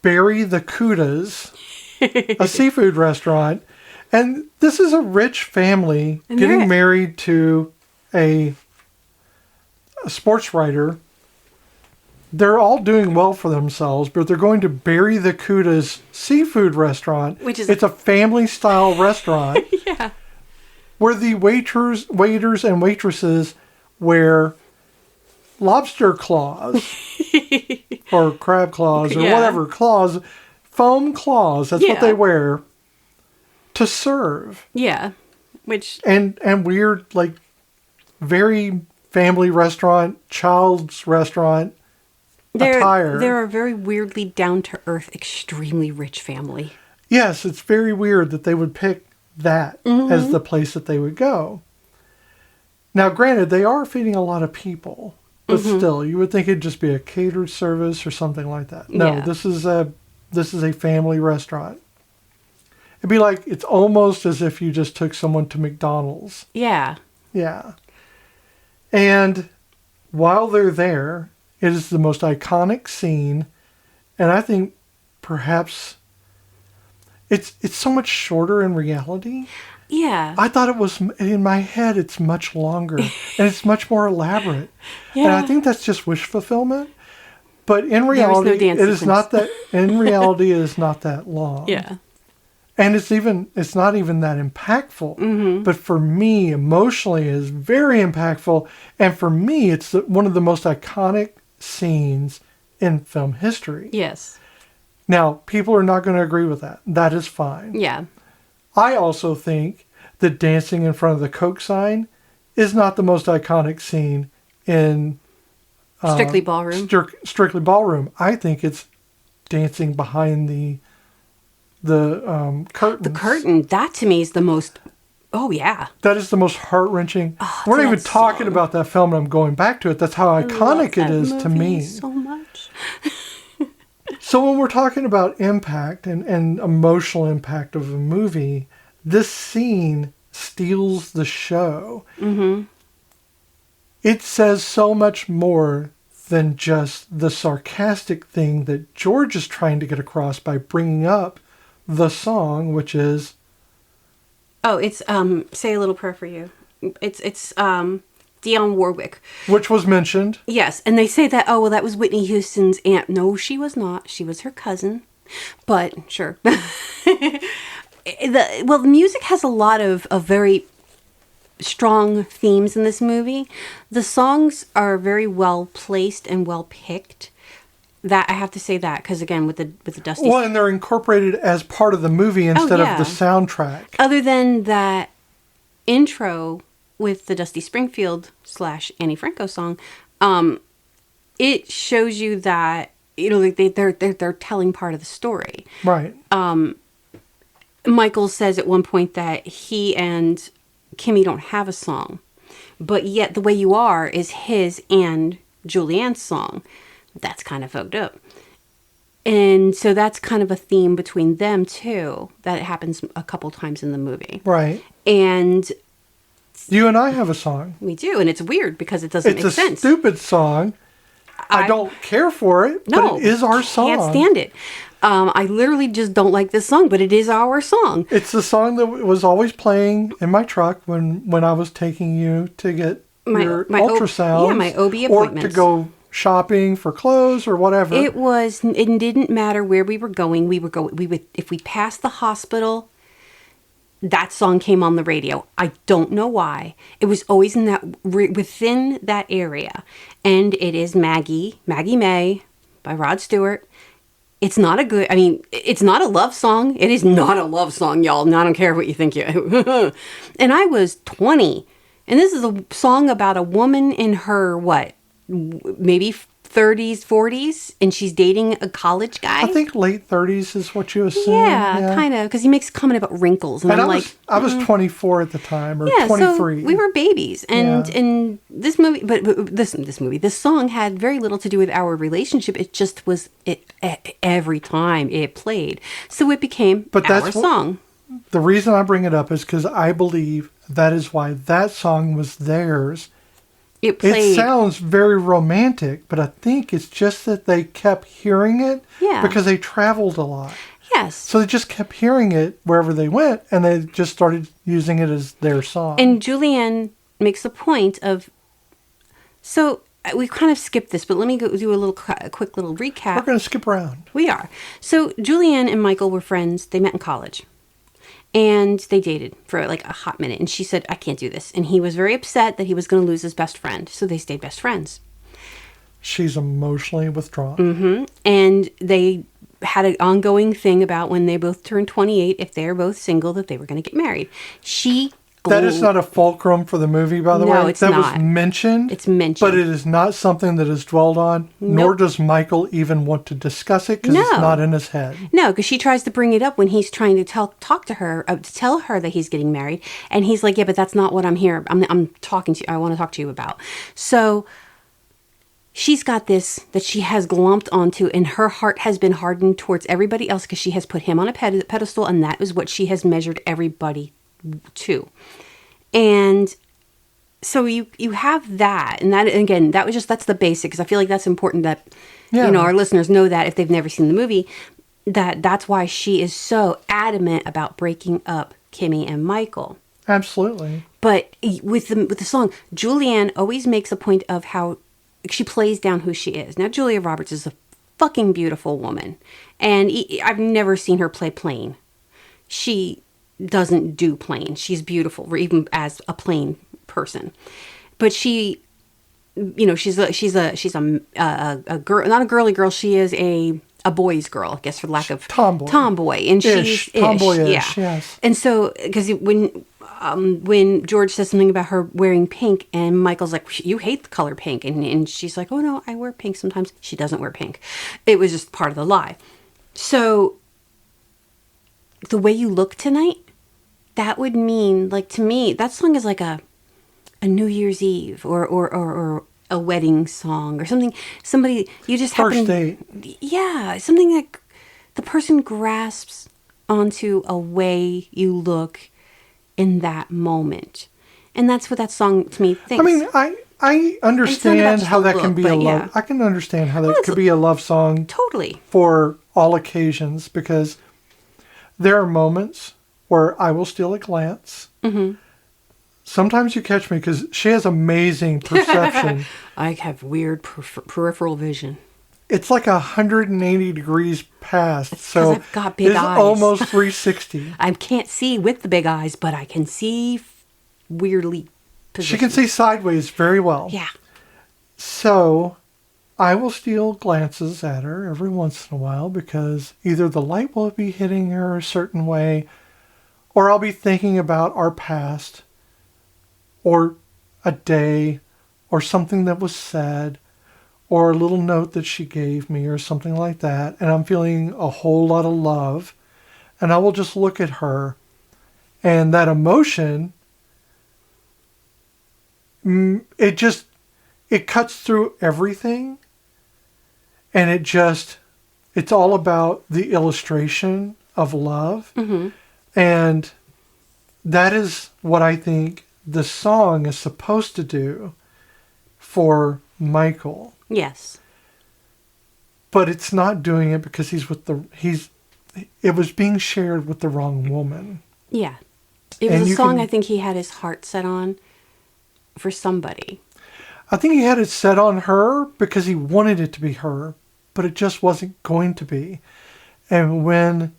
Bury the Cuda's, a seafood restaurant. And this is a rich family getting married to a sports writer. They're all doing well for themselves, but they're going to Bury the Cuda's seafood restaurant. It's a family-style restaurant. Yeah. Where the waiters and waitresses wear lobster claws or crab claws or Yeah. whatever claws, foam claws. That's what Yeah. they wear to serve. Yeah. Which, And weird, like, very family restaurant, child's restaurant attire. they're a very weirdly down-to-earth, extremely rich family. Yes, it's very weird that they would pick that as the place that they would go. Now, granted, they are feeding a lot of people, but still, you would think it'd just be a catered service or something like that. No, Yeah. this is a family restaurant. It'd be like, it's almost as if you just took someone to McDonald's. Yeah. Yeah. And while they're there, it is the most iconic scene, and I think perhaps it's so much shorter in reality. Yeah. I thought it was, in my head, it's much longer, and it's much more elaborate. And I Yeah. think that's just wish fulfillment. But in no reality, dance it is sequence. not that, in reality, it is not that long. Yeah. And it's not even that impactful. But for me, emotionally, it is very impactful. And for me, it's one of the most iconic scenes in film history. Yes. Now, people are not going to agree with that. That is fine. Yeah. I also think that dancing in front of the Coke sign is not the most iconic scene in Strictly Ballroom. Strictly Ballroom. I think it's dancing behind the curtains. The curtain, that to me is the most, oh yeah. That is the most heart-wrenching. Oh, We're not even that talking song. about that film, and I'm going back to it. That's how iconic Love it that is to movie me. so much. So when we're talking about impact and emotional impact of a movie, this scene steals the show. It says so much more than just the sarcastic thing that George is trying to get across by bringing up the song, which is... Oh, it's Say a Little Prayer for You. It's Dionne Warwick. Which was mentioned. Yes, and they say that, oh, well, that was Whitney Houston's aunt. No, she was not. She was her cousin. But, sure. The music has a lot of very strong themes in this movie. The songs are very well placed and well picked. That I have to say that, because again, with the Dusty... Well, and they're incorporated as part of the movie instead yeah. of the soundtrack. Other than that intro with the Dusty Springfield / Annie Franco song, it shows you that, you know, like they're telling part of the story. Right. Michael says at one point that he and Kimmy don't have a song, but yet The Way You Are is his and Julianne's song. That's kind of fucked up. And so that's kind of a theme between them too, that happens a couple times in the movie. Right. And You and I have a song. we do, and it's weird because it doesn't It's make a sense. stupid song. I don't care for it, No, but it is our song. Can't stand it. I literally just don't like this song, but it is our song. It's the song that was always playing in my truck when I was taking you to get your ultrasound. my OB or appointments. to go shopping for clothes or whatever. It didn't matter where we were going. We would, if we passed the hospital, that song came on the radio. I don't know why. It was always within that area. And it is Maggie May by Rod Stewart. It's not it's not a love song. It is not a love song, y'all. And I don't care what you think. And I was 20. And this is a song about a woman in her, maybe 30s, 40s, and she's dating a college guy. I think late 30s is what you assume. Yeah, kind of, because he makes a comment about wrinkles, and I'm like, I was 24 at the time, or yeah, 23. so we were babies, and this movie, but this song had very little to do with our relationship. It just was every time it played, so it became our song. The reason I bring it up is because I believe that is why that song was theirs. It played. It sounds very romantic, but I think it's just that they kept hearing it because they traveled a lot. Yes. So they just kept hearing it wherever they went, and they just started using it as their song. And Julianne makes the point of... So we kind of skipped this, but let me do a quick little recap. We're going to skip around. We are. So Julianne and Michael were friends. They met in college. And they dated for like a hot minute. And she said, I can't do this. And he was very upset that he was going to lose his best friend. So they stayed best friends. she's emotionally withdrawn. And they had an ongoing thing about when they both turned 28, if they're both single, that they were going to get married. That is not a fulcrum for the movie, by the way. No, it's that not. was mentioned. It's mentioned. But it is not something that is dwelled on, nor does Michael even want to discuss it because it's not in his head. No, because she tries to bring it up when he's trying to talk to her, to tell her that he's getting married. And he's like, yeah, but that's not what I'm here. I'm talking to you. I want to talk to you about. So she's got this that she has glumped onto, and her heart has been hardened towards everybody else because she has put him on a pedestal, and that is what she has measured everybody to. And so you have that, and that, again, that's the basic, because I feel like that's important that our listeners know that if they've never seen the movie, that's why she is so adamant about breaking up Kimmy and Michael. Absolutely. But with the song, Julianne always makes a point of how she plays down who she is. Now, Julia Roberts is a fucking beautiful woman, and I've never seen her play plain. She doesn't do plain. She's beautiful, even as a plain person. But she, she's a girl, not a girly girl. She is a boy's girl, I guess, for lack of tomboy, and she's tomboyish, yes. And so, because when George says something about her wearing pink, and Michael's like, you hate the color pink, and she's like, oh no, I wear pink sometimes. She doesn't wear pink. It was just part of the lie. So the way you look tonight, that would mean, like, to me, that song is like a New Year's Eve or a wedding song or something. Somebody, you just first date. Yeah, something that the person grasps onto a way you look in that moment. And that's what that song to me thinks. I mean, I understand how that can be a love. I can understand how that could be a love song. Totally. For all occasions, because there are moments where I will steal a glance. Mm-hmm. Sometimes you catch me because she has amazing perception. I have weird peripheral vision. It's like 180 degrees past. So I've got big eyes. Almost 360. I can't see with the big eyes, but I can see weirdly positioned. She can see sideways very well. Yeah. So I will steal glances at her every once in a while because either the light will be hitting her a certain way, or I'll be thinking about our past, or a day, or something that was said, or a little note that she gave me, or something like that, and I'm feeling a whole lot of love, and I will just look at her, and that emotion, it cuts through everything, and it's all about the illustration of love, and that is what I think the song is supposed to do for Michael. Yes. But it's not doing it because it was being shared with the wrong woman. Yeah. It was a song I think he had his heart set on for somebody. I think he had it set on her because he wanted it to be her, but it just wasn't going to be. And when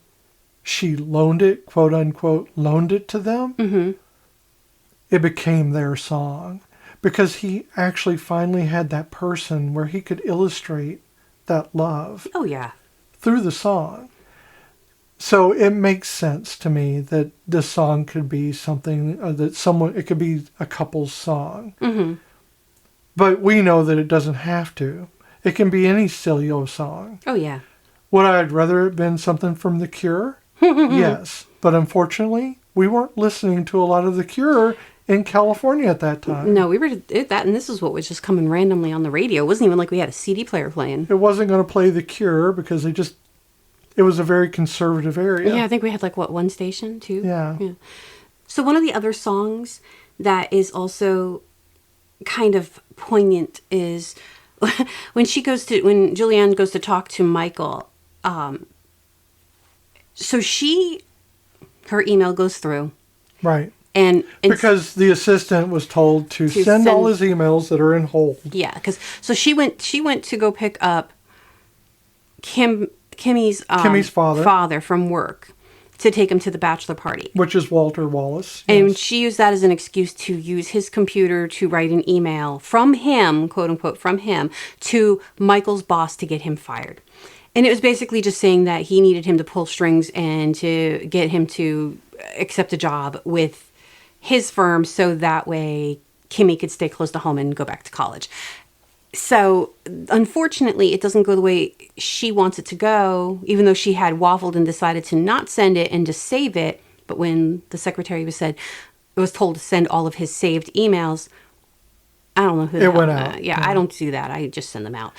she loaned it, quote unquote, loaned it to them, it became their song. Because he actually finally had that person where he could illustrate that love. Oh, yeah. Through the song. So it makes sense to me that this song could be something it could be a couple's song. Mm-hmm. But we know that it doesn't have to. It can be any silly old song. Oh, yeah. Would I rather it been something from The Cure? Yes. But unfortunately, we weren't listening to a lot of The Cure in California at that time. No, we were at that, and this is what was just coming randomly on the radio. It wasn't even like we had a CD player playing. It wasn't going to play The Cure because it was a very conservative area. Yeah, I think we had one station, too? Yeah. So one of the other songs that is also kind of poignant is when Julianne goes to talk to Michael. So her email goes through. Right. And because the assistant was told to send all his emails that are in hold. Yeah, so she went to go pick up Kimmy's father from work to take him to the bachelor party. Which is Walter Wallace. And yes. she used that as an excuse to use his computer to write an email from him, quote unquote, from him, to Michael's boss to get him fired. And it was basically just saying that he needed him to pull strings and to get him to accept a job with his firm so that way Kimmy could stay close to home and go back to college. So, unfortunately, it doesn't go the way she wants it to go, even though she had waffled and decided to not send it and just save it. But when the secretary was told to send all of his saved emails, I don't know who it went out. Yeah, I don't do that. I just send them out.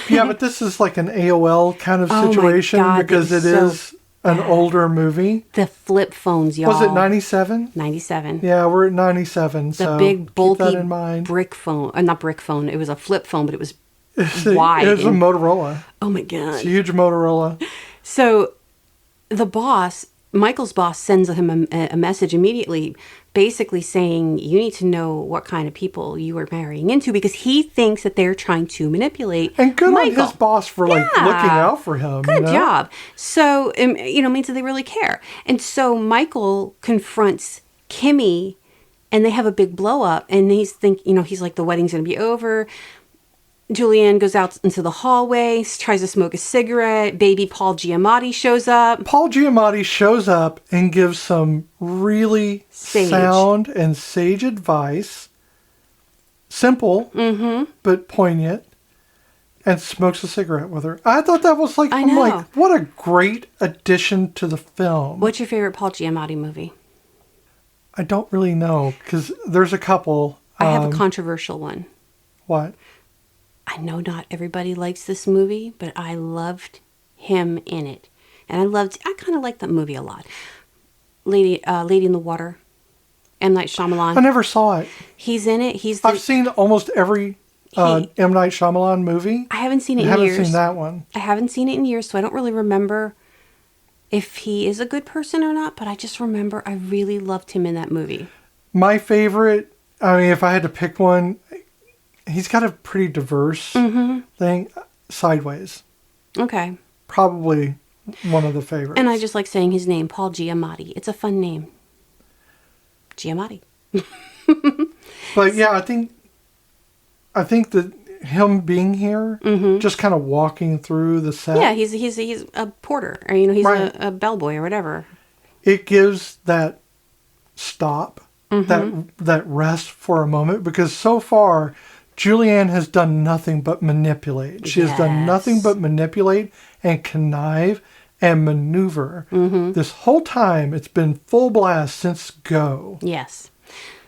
Yeah, but this is like an AOL kind of Oh my situation God, because it so is an older movie. The flip phones, y'all. Was it 97? 97. Yeah, we're at 97. The so big, bulky keep that in mind. brick phone. Not brick phone. It was a flip phone, but it was Wide. It was a and- Motorola. Oh my It's God. a huge Motorola. So the boss, Michael's boss, sends him a message immediately, basically saying, you need to know what kind of people you are marrying into because he thinks that they're trying to manipulate And good Michael. on his boss for like Yeah. looking out for him. Good you know? job. So, means that they really care. And so Michael confronts Kimmy and they have a big blow up and he's like, the wedding's going to be over. Julianne goes out into the hallway, tries to smoke a cigarette. Baby Paul Giamatti shows up. Paul Giamatti shows up and gives some really Sage. sound and sage advice. Simple, but poignant. And smokes a cigarette with her. I thought that was like, I I'm know. like, what a great addition to the film. What's your favorite Paul Giamatti movie? I don't really know because there's a couple. I have a controversial one. What? I know not everybody likes this movie, but I loved him in it. And I kind of like that movie a lot. Lady in the Water. M. Night Shyamalan. I never saw it. He's in it. I've seen almost every M. Night Shyamalan movie. I haven't seen it I in haven't years. seen that one. I haven't seen it in years, so I don't really remember if he is a good person or not, but I just remember I really loved him in that movie. My favorite, I mean, if I had to pick one, he's got a pretty diverse thing. Sideways. Okay. Probably one of the favorites. And I just like saying his name, Paul Giamatti. It's a fun name. Giamatti. But yeah, I think that him being here, just kind of walking through the set. Yeah, he's a porter, or he's Right. a bellboy or whatever. It gives that stop, that rest for a moment, because so far, Julianne has done nothing but manipulate. She has done nothing Yes. but manipulate and connive and maneuver. This whole time, it's been full blast since go. Yes.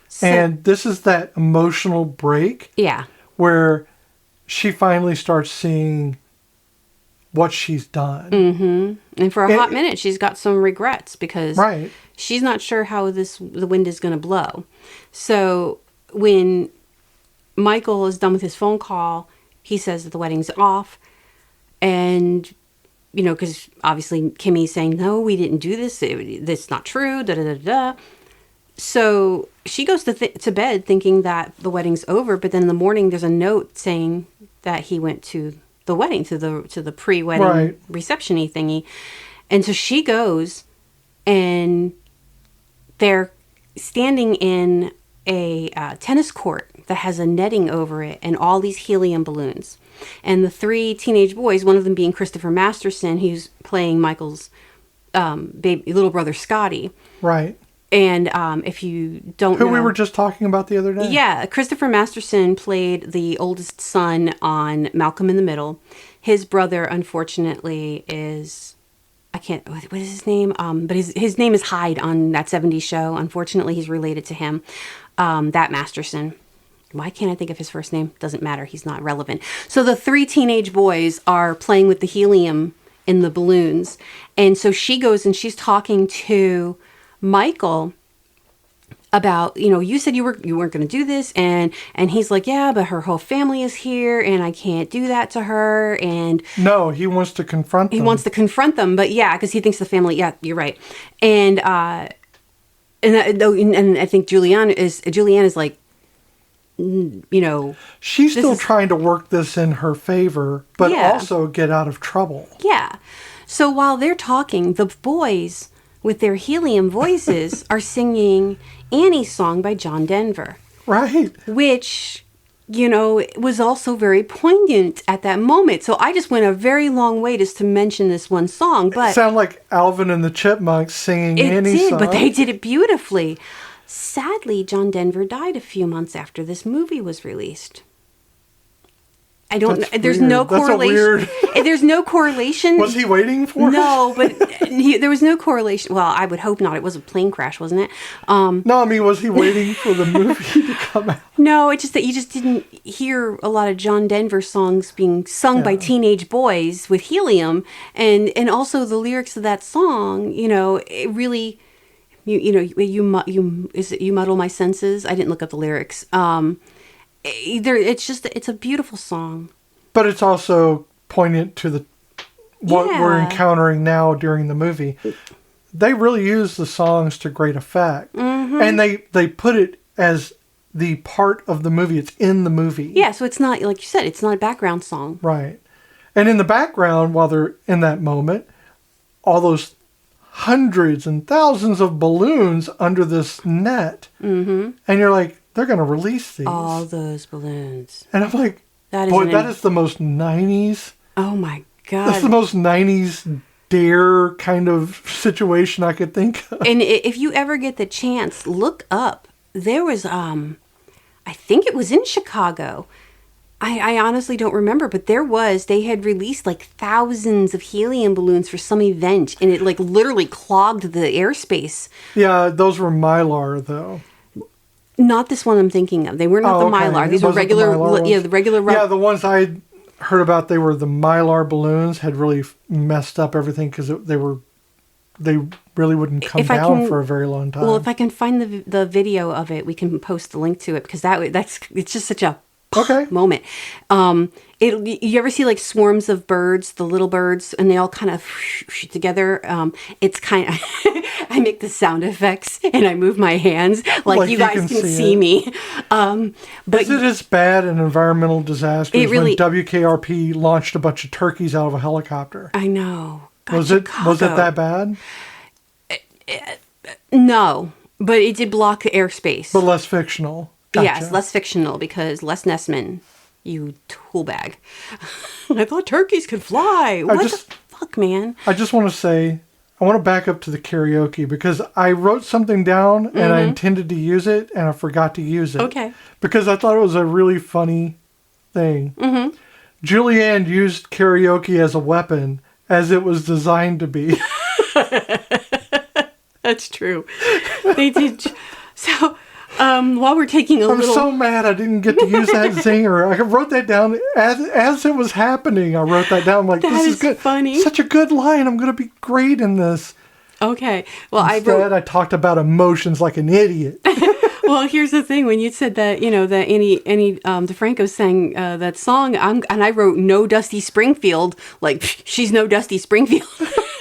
So, And this is that emotional break yeah. where she finally starts seeing what she's done. And for a hot minute, she's got some regrets because Right. she's not sure how the wind is going to blow. So when Michael is done with his phone call, he says that the wedding's off. And, because obviously Kimmy's saying, no, we didn't do this. That's not true. Da, da, da, da. So she goes to bed thinking that the wedding's over. But then in the morning, there's a note saying that he went to the wedding, to the pre-wedding Right. reception-y thingy. And so she goes and they're standing in a tennis court that has a netting over it and all these helium balloons. And the three teenage boys, one of them being Christopher Masterson, who's playing Michael's little brother Scotty. Right. And if you don't Who know... we were just talking about the other day. Yeah, Christopher Masterson played the oldest son on Malcolm in the Middle. His brother, unfortunately, is... what is his name? But his name is Hyde on that 70s show. Unfortunately, he's related to him. That Masterson. Why can't I think of his first name? Doesn't matter. He's not relevant. So the three teenage boys are playing with the helium in the balloons. And so she goes and she's talking to Michael about, you said you weren't going to do this. And he's like, yeah, but her whole family is here and I can't do that to her. And No, he wants to confront them. he wants to confront them, but yeah, because he thinks the family. Yeah, you're right. And I think Julianne is like, She's still is- trying to work this in her favor, but Yeah. also get out of trouble. yeah. So while they're talking, the boys, with their helium voices, are singing Annie's song by John Denver. Right. Which, was also very poignant at that moment. So I just went a very long way just to mention this one song. But it sounded like Alvin and the Chipmunks singing Annie's song. But they did it beautifully. Sadly, John Denver died a few months after this movie was released. I don't know. There's no correlation. There's no correlation. Was he waiting for it? No, but there was no correlation. Well, I would hope not. It was a plane crash, wasn't it? No, I mean, was he waiting for the movie to come out? No, it's just that you just didn't hear a lot of John Denver songs being sung by teenage boys with helium, and also the lyrics of that song. It really, you muddle my senses. I didn't look up the lyrics. It's a beautiful song. But it's also poignant to what we're encountering now during the movie. They really use the songs to great effect. Mm-hmm. And they put it as the part of the movie. It's in the movie. Yeah, so it's not, like you said, it's not a background song. Right. And in the background, while they're in that moment, all those hundreds and thousands of balloons under this net. Mm-hmm. And you're like, they're going to release these. All those balloons. And I'm like, that is the most 90s. Oh, my God. That's the most 90s dare kind of situation I could think of. And if you ever get the chance, look up. There was, I think it was in Chicago. I honestly don't remember, but they had released like thousands of helium balloons for some event, and it like literally clogged the airspace. Yeah, those were Mylar, though. Not this one I'm thinking of. They were not the Mylar. These were regular, the regular. Yeah, the ones I heard about, they were the Mylar balloons, had really messed up everything because they really wouldn't come down for a very long time. Well, if I can find the video of it, we can post the link to it, because it's just such a moment. You ever see like swarms of birds, the little birds, and they all kind of together? It's kind of I make the sound effects and I move my hands like you guys can see me. But is it as bad an environmental disaster as when WKRP launched a bunch of turkeys out of a helicopter? I know. God, was it that bad? No, but it did block the airspace. But less fictional. Gotcha. Yes, less fictional, because Les Nessman, you tool bag. I thought turkeys could fly. What the fuck, man? I just want to say, I want to back up to the karaoke, because I wrote something down and I intended to use it and I forgot to use it. Okay. Because I thought it was a really funny thing. Mm-hmm. Julianne used karaoke as a weapon, as it was designed to be. That's true. They did. So... while we're taking I'm so mad I didn't get to use that zinger. I wrote that down as it was happening. I wrote that down. I'm like, this is good. Funny. Such a good line. I'm going to be great in this. Okay. Well, I talked about emotions like an idiot. Well, here's the thing. When you said that, that Annie DeFranco sang that song, and I wrote "No Dusty Springfield," like she's no Dusty Springfield.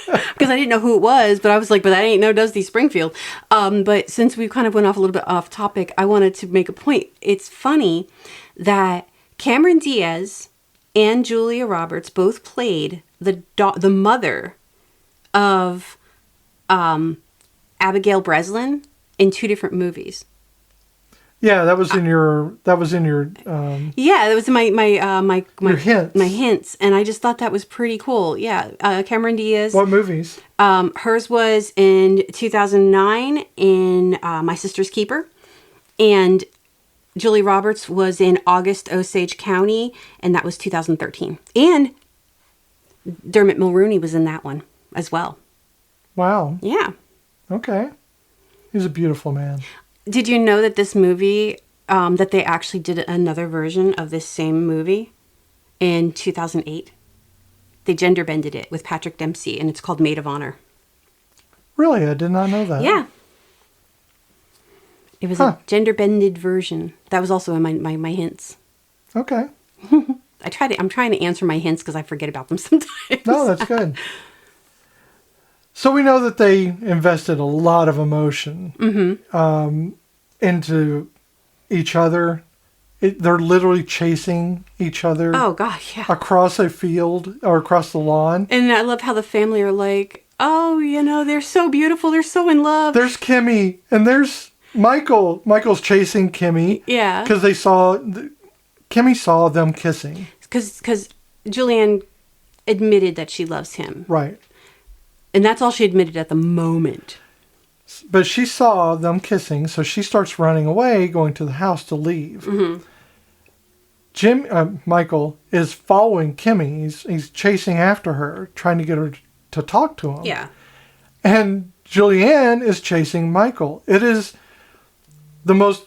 Because I didn't know who it was, but I was like, but that ain't no Dusty Springfield. But since we kind of went off a little bit off topic, I wanted to make a point. It's funny that Cameron Diaz and Julia Roberts both played the mother of Abigail Breslin in two different movies. Yeah, that was in your. Yeah, that was my hints. My hints, and I just thought that was pretty cool. Yeah, Cameron Diaz. What movies? Hers was in 2009 in My Sister's Keeper, and Julie Roberts was in August Osage County, and that was 2013. And Dermot Mulroney was in that one as well. Wow. Yeah. Okay. He's a beautiful man. Did you know that this movie, that they actually did another version of this same movie in 2008? They gender bended it with Patrick Dempsey, and it's called Maid of Honor. Really? I did not know that. Yeah. It was a gender bended version. That was also in my hints. Okay. I'm trying to answer my hints because I forget about them sometimes. No, that's good. So we know that they invested a lot of emotion into each other. They're literally chasing each other. Oh, gosh, yeah. Across a field or across the lawn. And I love how the family are like, oh, they're so beautiful. They're so in love. There's Kimmy, and there's Michael. Michael's chasing Kimmy. Yeah. Because Kimmy saw them kissing. Because Julianne admitted that she loves him. Right. And that's all she admitted at the moment. But she saw them kissing, so she starts running away, going to the house to leave. Mm-hmm. Michael is following Kimmy. He's chasing after her, trying to get her to talk to him. Yeah. And Julianne is chasing Michael. It is the most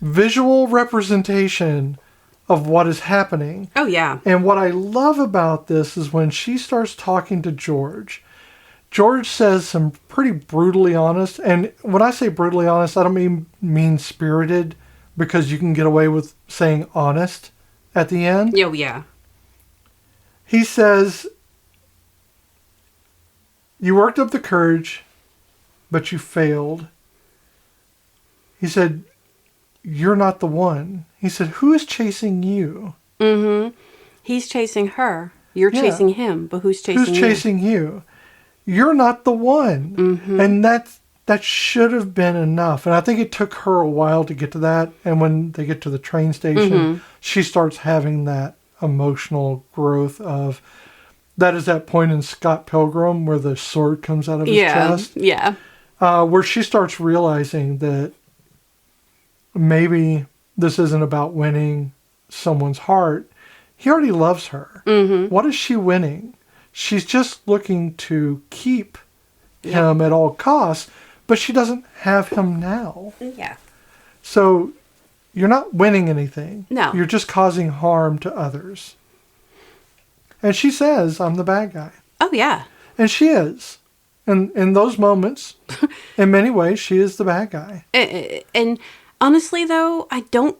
visual representation of what is happening. Oh, yeah. And what I love about this is when she starts talking to George. George says some pretty brutally honest, and when I say brutally honest, I don't mean mean-spirited, because you can get away with saying honest at the end. Oh, yeah. He says, you worked up the courage, but you failed. He said, you're not the one. He said, who is chasing you? Mm-hmm. He's chasing her. You're chasing him, but who's chasing you? Who's chasing you? You're not the one. Mm-hmm. And that should have been enough. And I think it took her a while to get to that. And when they get to the train station, Mm-hmm. she starts having that emotional growth of... That is that point in Scott Pilgrim where the sword comes out of his chest. Yeah. Where she starts realizing that maybe this isn't about winning someone's heart. He already loves her. Mm-hmm. What is she winning? She's just looking to keep him at all costs, but she doesn't have him now. Yeah. So you're not winning anything. No. You're just causing harm to others. And she says, I'm the bad guy. Oh, yeah. And she is. And in those moments, in many ways, she is the bad guy. And honestly, though, I can't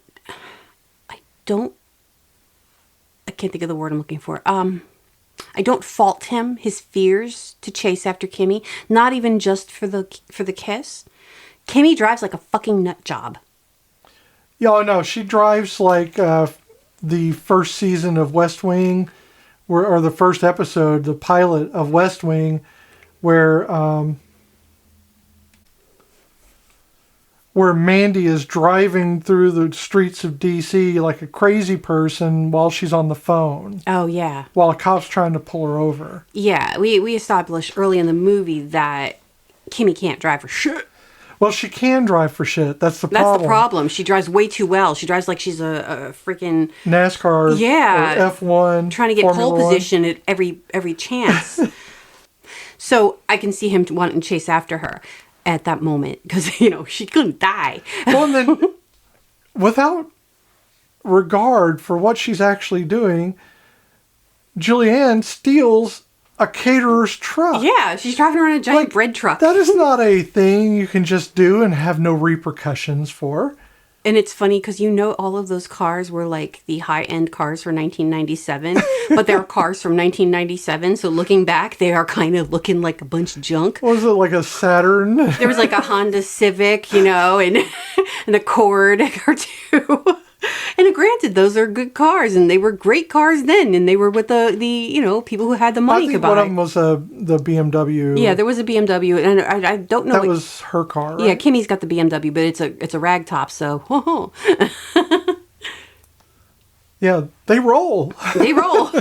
think of the word I'm looking for. I don't fault him, his fears to chase after Kimmy. Not even just for the kiss. Kimmy drives like a fucking nut job. Yeah, I know. She drives like the first season of West Wing, or the first episode, the pilot of West Wing, where Mandy is driving through the streets of D.C. like a crazy person while she's on the phone. Oh, yeah. While a cop's trying to pull her over. Yeah, we established early in the movie that Kimmy can't drive for shit. Well, she can drive for shit. That's the problem. That's the problem. She drives way too well. She drives like she's a freaking... NASCAR or F1. Trying to get Formula pole 1. position at every chance. So I can see him wanting to chase after her at that moment because, she couldn't die. Well, and then without regard for what she's actually doing, Julianne steals a caterer's truck. Yeah, she's driving around a giant bread truck. That is not a thing you can just do and have no repercussions for. And it's funny because all of those cars were like the high-end cars for 1997, but they're cars from 1997. So looking back, they are kind of looking like a bunch of junk. What was it, like a Saturn? There was like a Honda Civic, and an Accord or two. And granted, those are good cars, and they were great cars then, and they were with the people who had the money to buy. One of them was the BMW. Yeah, there was a BMW, and I don't know. That was her car, right? Yeah, Kimmy's got the BMW, but it's a rag top, so. Yeah, they roll. They roll.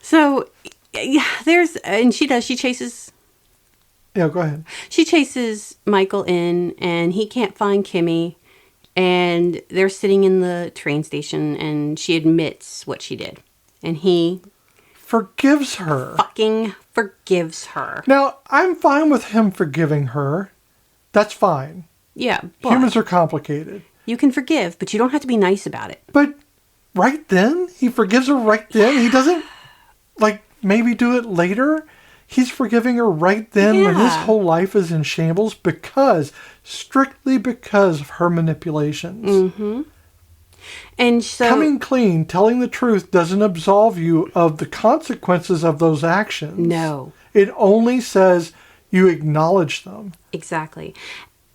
So, yeah, she chases. Yeah, go ahead. She chases Michael in, and he can't find Kimmy. And they're sitting in the train station, and she admits what she did. And he... forgives her. Fucking forgives her. Now, I'm fine with him forgiving her. That's fine. Yeah, but... Humans are complicated. You can forgive, but you don't have to be nice about it. But right then? He forgives her right then? He doesn't, maybe do it later? He's forgiving her right then when his whole life is in shambles strictly because of her manipulations. Mm-hmm. And so... coming clean, telling the truth doesn't absolve you of the consequences of those actions. No. It only says you acknowledge them. Exactly.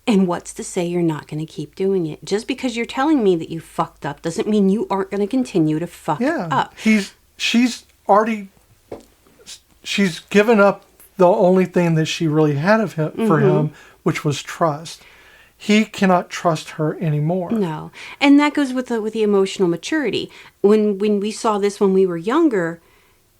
And what's to say you're not going to keep doing it? Just because you're telling me that you fucked up doesn't mean you aren't going to continue to fuck up. She's already she's given up the only thing that she really had of him for him, which was trust. He cannot trust her anymore. No. And that goes with the emotional maturity. When we saw this when we were younger,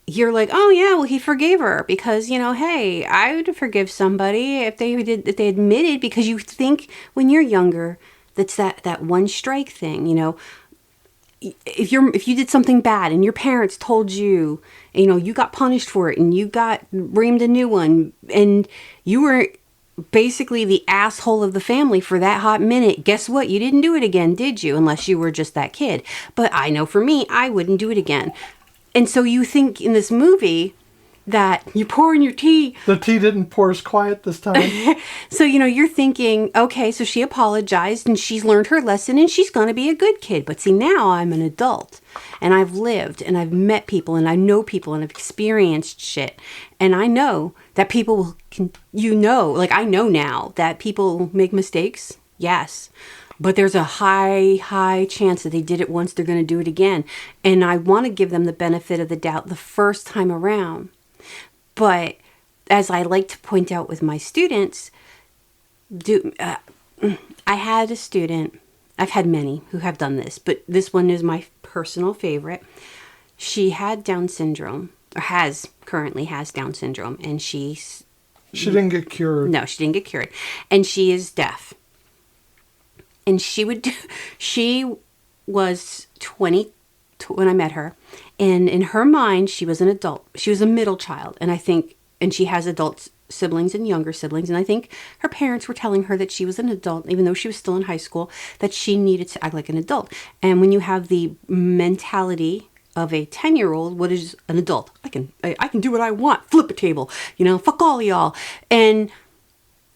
you're like, oh yeah, well he forgave her because, hey, I would forgive somebody if they admitted, because you think when you're younger, that's that one strike thing, if you did something bad and your parents told you, you got punished for it and you got reamed a new one and you were basically the asshole of the family for that hot minute, guess what? You didn't do it again, did you? Unless you were just that kid. But I know for me, I wouldn't do it again. And so you think in this movie that you're pouring your tea. The tea didn't pour as quiet this time. So, you're thinking, okay, so she apologized and she's learned her lesson and she's going to be a good kid. But see, now I'm an adult and I've lived and I've met people and I know people and I've experienced shit. And I know that people I know now that people make mistakes. Yes. But there's a high chance that they did it once, they're going to do it again. And I want to give them the benefit of the doubt the first time around. But as I like to point out with my students, I had a student, I've had many who have done this, but this one is my personal favorite. She had Down syndrome, or currently has Down syndrome, and she didn't get cured. No, she didn't get cured. And she is deaf. And she was 20 when I met her. And in her mind, she was an adult. She was a middle child. And she has adult siblings and younger siblings. And I think her parents were telling her that she was an adult, even though she was still in high school, that she needed to act like an adult. And when you have the mentality of a 10-year-old, what is an adult? I can do what I want. Flip a table. Fuck all y'all. And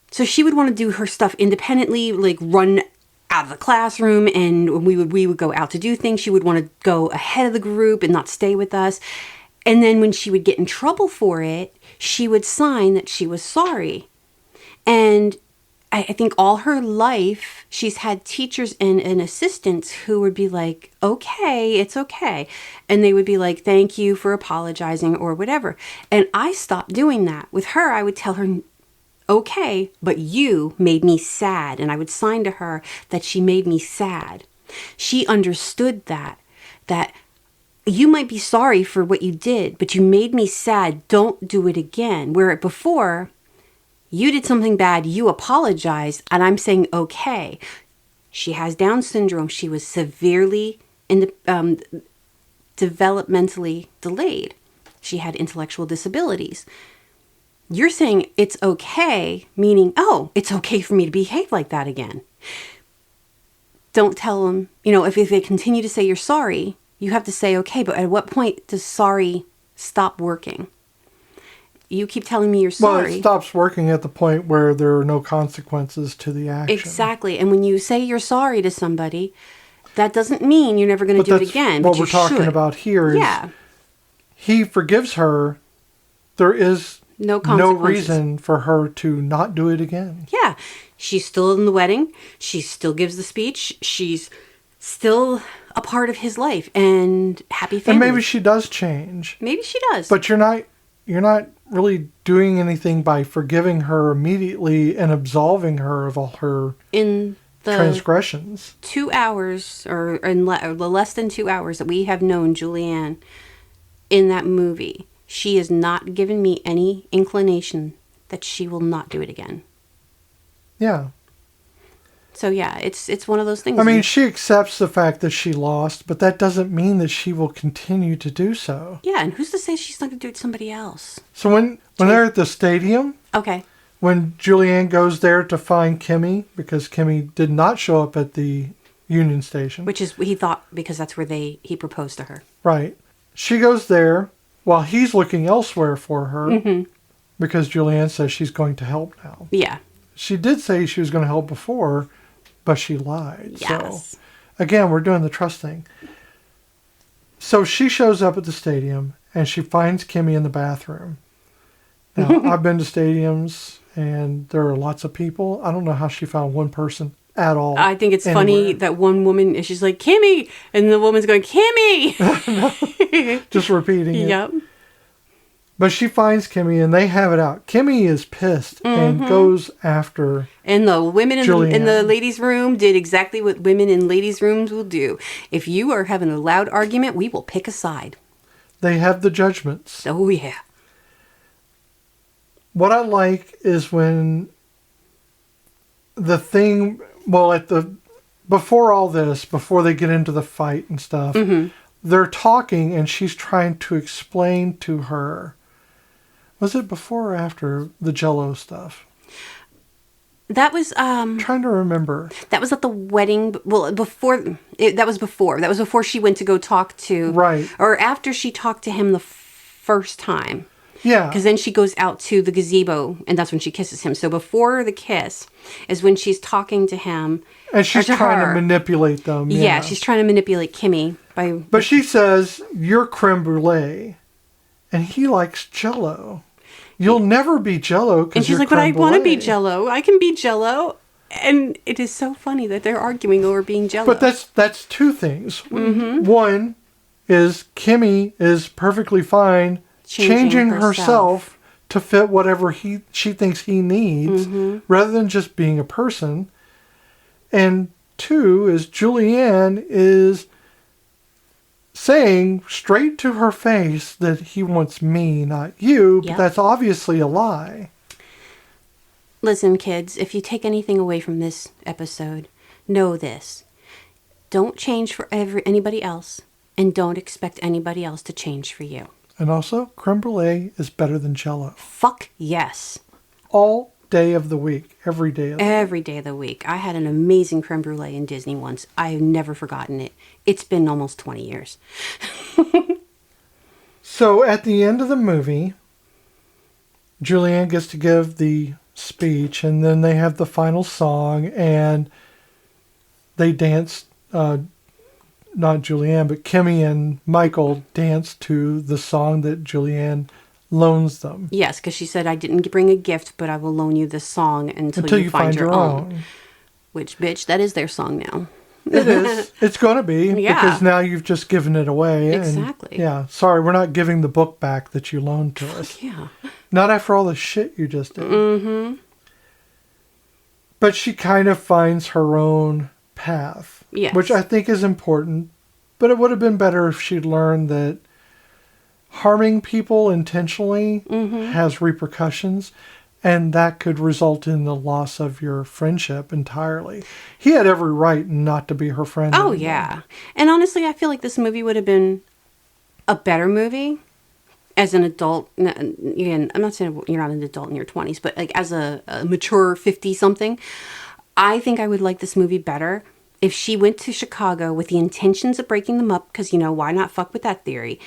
so she would want to do her stuff independently, like run out of the classroom, and we would go out to do things. She would want to go ahead of the group and not stay with us. And then when she would get in trouble for it, she would sign that she was sorry. And I think all her life, she's had teachers and assistants who would be like, okay, it's okay. And they would be like, thank you for apologizing or whatever. And I stopped doing that. With her, I would tell her, okay, but you made me sad. And I would sign to her that she made me sad. She understood that you might be sorry for what you did, but you made me sad. Don't do it again. Where before, you did something bad, you apologized, and I'm saying, okay. She has Down syndrome. She was severely developmentally delayed. She had intellectual disabilities. You're saying it's okay, meaning, oh, it's okay for me to behave like that again. Don't tell them, if they continue to say you're sorry, you have to say, okay, but at what point does sorry stop working? You keep telling me you're sorry. Well, it stops working at the point where there are no consequences to the action. Exactly. And when you say you're sorry to somebody, that doesn't mean you're never going to do it again. What we're talking about here is he forgives her. There is no reason for her to not do it again. Yeah. She's still in the wedding. She still gives the speech. She's still a part of his life and happy family. And maybe she does change. Maybe she does. But you're not really doing anything by forgiving her immediately and absolving her of all her transgressions. 2 hours or less than 2 hours that we have known Julianne in that movie, she has not given me any inclination that she will not do it again. Yeah. So yeah, it's one of those things. I mean, she accepts the fact that she lost, but that doesn't mean that she will continue to do so. Yeah, and who's to say she's not going to do it to somebody else? So when they're at the stadium, okay, when Julianne goes there to find Kimmy, because Kimmy did not show up at the Union Station. Which is, he thought, because that's where he proposed to her. Right. She goes there while he's looking elsewhere for her, because Julianne says she's going to help now. Yeah. She did say she was going to help before, but she lied. Yes. So, again, we're doing the trust thing. So she shows up at the stadium, and she finds Kimmy in the bathroom. Now, I've been to stadiums, and there are lots of people. I don't know how she found one person at all. I think it's funny that one woman, she's like, Kimmy! And the woman's going, Kimmy! Just repeating it. Yep. But she finds Kimmy and they have it out. Kimmy is pissed and goes after And the women in Julianne. the ladies' room did exactly what women in ladies' rooms will do. If you are having a loud argument, we will pick a side. They have the judgments. Oh, yeah. What I like is when the thing, well, before all this, before they get into the fight and stuff, they're talking and she's trying to explain to her. Was it before or after the Jell-O stuff? That was I'm trying to remember. That was at the wedding. Well, that was before. That was before she went to go talk to. Right. Or after she talked to him the first time. Yeah. Because then she goes out to the gazebo, and that's when she kisses him. So before the kiss is when she's talking to him. And she's trying to manipulate them. Yeah, she's trying to manipulate Kimmy. But she says, you're creme brulee. And he likes Jell-O. You'll never be Jell-O because And she's like, but I want to be Jell-O. I can be Jell-O. And it is so funny that they're arguing over being Jell-O. But that's two things. One is Kimmy is perfectly fine changing herself to fit whatever she thinks he needs rather than just being a person. And two is Julianne is saying straight to her face that he wants me, not you, but that's obviously a lie. Listen, kids, if you take anything away from this episode, know this. Don't change for anybody else, and don't expect anybody else to change for you. And also, creme brulee is better than Jell-O. Fuck yes. All day of the week. Every day of the week. Every day of the week. I had an amazing creme brulee in Disney once. I've never forgotten it. It's been almost 20 years. So at the end of the movie, Julianne gets to give the speech, and then they have the final song, and they dance, not Julianne, but Kimmy and Michael dance to the song that Julianne loans them. Yes, because she said, I didn't bring a gift, but I will loan you this song until you find your own. Which, bitch, that is their song now. It is. It's going to be. Yeah. Because now you've just given it away. Exactly. And, yeah. Sorry, we're not giving the book back that you loaned to us. Yeah. Not after all the shit you just did. Mm-hmm. But she kind of finds her own path. Yes. Which I think is important. But it would have been better if she'd learned that harming people intentionally has repercussions, and that could result in the loss of your friendship entirely. He had every right not to be her friend Oh, anymore. yeah. And honestly, I feel like this movie would have been a better movie as an adult. Again, I'm not saying you're not an adult in your 20s, but like as a mature 50-something, I think I would like this movie better if she went to Chicago with the intentions of breaking them up, because, why not fuck with that theory?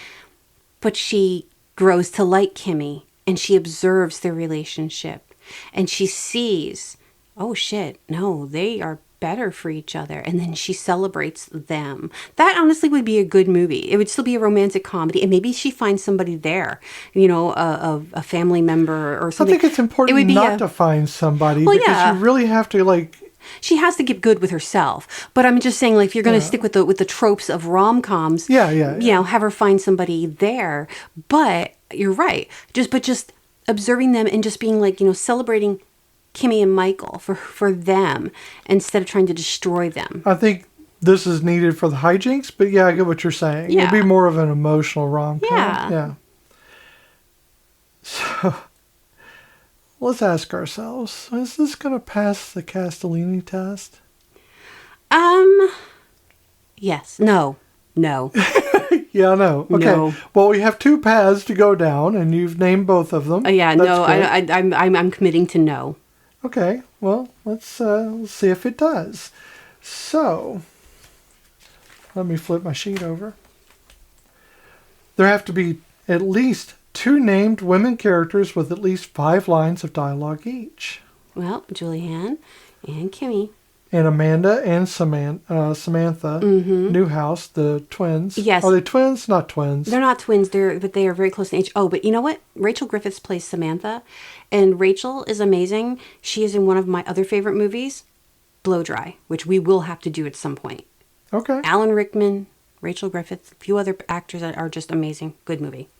But she grows to like Kimmy, and she observes their relationship, and she sees, oh shit, no, they are better for each other, and then she celebrates them. That honestly would be a good movie. It would still be a romantic comedy, and maybe she finds somebody there, a family member or something. I think it's important not to find somebody, because you really have to she has to get good with herself. But I'm just saying, if you're going to stick with the tropes of rom-coms, have her find somebody there. But you're right. Just observing them and just being celebrating Kimmy and Michael for them instead of trying to destroy them. I think this is needed for the hijinks, but I get what you're saying. Yeah. It'd be more of an emotional rom-com. Yeah. So let's ask ourselves, is this going to pass the Castellini test? Yes. No. Yeah, no. Okay. No. Well, we have two paths to go down, and you've named both of them. I'm committing to no. Okay. Well, let's see if it does. So, let me flip my sheet over. There have to be at least 2 named women characters with at least 5 lines of dialogue each. Well, Julianne and Kimmy. And Amanda and Samantha Newhouse, the twins. Yes. Are they twins? Not twins. They're not twins, but they are very close in age. Oh, but you know what? Rachel Griffiths plays Samantha, and Rachel is amazing. She is in one of my other favorite movies, Blow Dry, which we will have to do at some point. Okay. Alan Rickman, Rachel Griffiths, a few other actors that are just amazing. Good movie.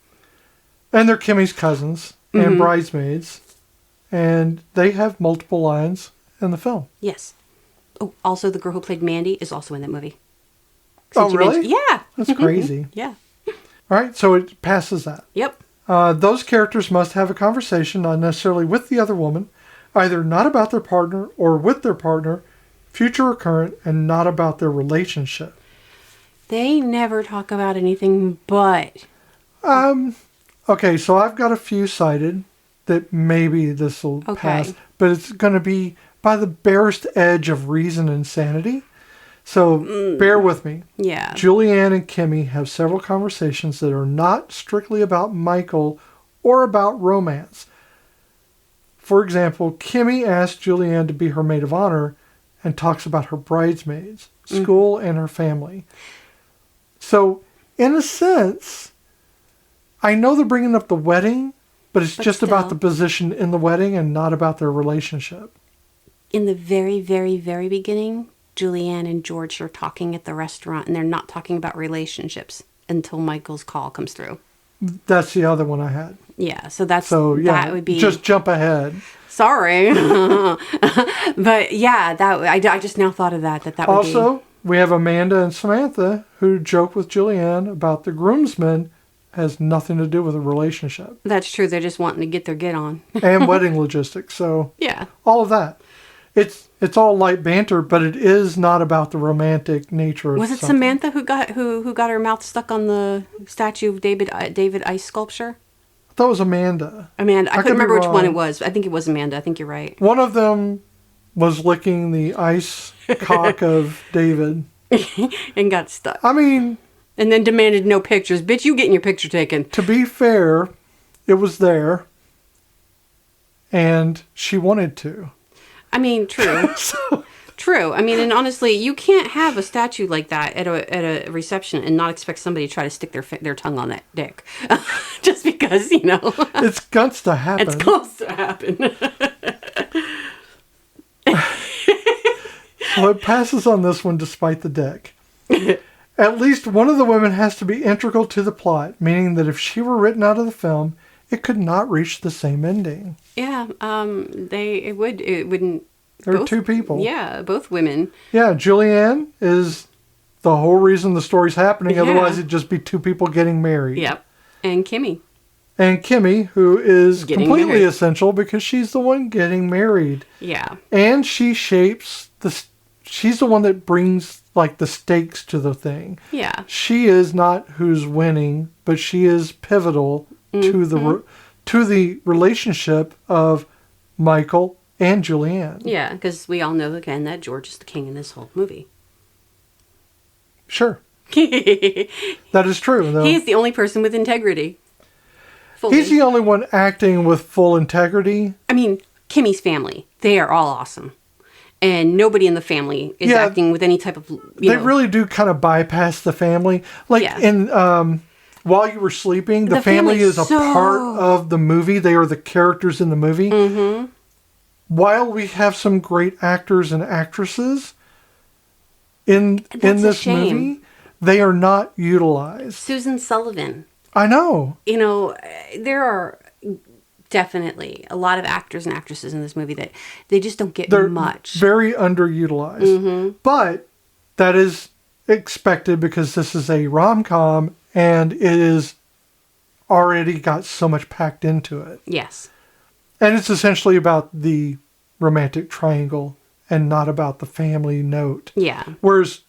And they're Kimmy's cousins and bridesmaids. And they have multiple lines in the film. Yes. Oh, also the girl who played Mandy is also in that movie. Oh, Since you really? mentioned- Yeah. That's crazy. Yeah. All right, so it passes that. Yep. Those characters must have a conversation, not necessarily with the other woman, either not about their partner or with their partner, future or current, and not about their relationship. They never talk about anything but. Okay, so I've got a few cited that maybe this will pass, but it's going to be by the barest edge of reason and sanity. So bear with me. Yeah. Julianne and Kimmy have several conversations that are not strictly about Michael or about romance. For example, Kimmy asks Julianne to be her maid of honor and talks about her bridesmaids, school, and her family. So, in a sense, I know they're bringing up the wedding, but it's just about the position in the wedding and not about their relationship. In the very, very, very beginning, Julianne and George are talking at the restaurant, and they're not talking about relationships until Michael's call comes through. That's the other one I had. Yeah, so that's that would be just jump ahead. Sorry, but yeah, I just now thought of that would also, we have Amanda and Samantha who joke with Julianne about the groomsmen has nothing to do with a relationship. That's true. They're just wanting to get their get on. And wedding logistics. So yeah, all of that. It's all light banter, but it is not about the romantic nature of Was it something. Samantha who got her mouth stuck on the statue of David Ice sculpture? I thought it was Amanda. Amanda. I couldn't could be remember which one wrong. it was. I think it was Amanda. I think you're right. One of them was licking the ice cock of David. And got stuck. I mean, And then demanded no pictures. Bitch, you getting your picture taken. to be fair, it was there. And she wanted to. I mean, true. True. I mean, and honestly, you can't have a statue like that at a reception and not expect somebody to try to stick their tongue on that dick. Just because, It's guts to happen. it's close to happen. So it passes on this one despite the dick. At least one of the women has to be integral to the plot, meaning that if she were written out of the film, it could not reach the same ending. Yeah, it wouldn't. There are two people. Yeah, both women. Yeah, Julianne is the whole reason the story's happening. Yeah. Otherwise, it'd just be two people getting married. Yep. And Kimmy. And Kimmy, who is Getting completely married. essential because she's the one getting married. Yeah. And she shapes she's the one that brings like the stakes to the thing. Yeah. She is not who's winning, but she is pivotal to the relationship of Michael and Julianne. Yeah, because we all know again that George is the king in this whole movie. Sure. He's That is true, though. the only person with integrity. Fully. He's the only one acting with full integrity. I mean, Kimmy's family, they are all awesome. And nobody in the family is Yeah. acting with any type of, They really do kind of bypass the family. Like Yeah. in While You Were Sleeping, the family family's is a part of the movie. They are the characters in the movie. Mm-hmm. While we have some great actors and actresses in this movie, they are not utilized. Susan Sullivan. I know. There are definitely a lot of actors and actresses in this movie that they just don't get They're much. very underutilized. Mm-hmm. But that is expected because this is a rom-com and it is already got so much packed into it. Yes. And it's essentially about the romantic triangle and not about the family note. Yeah. Whereas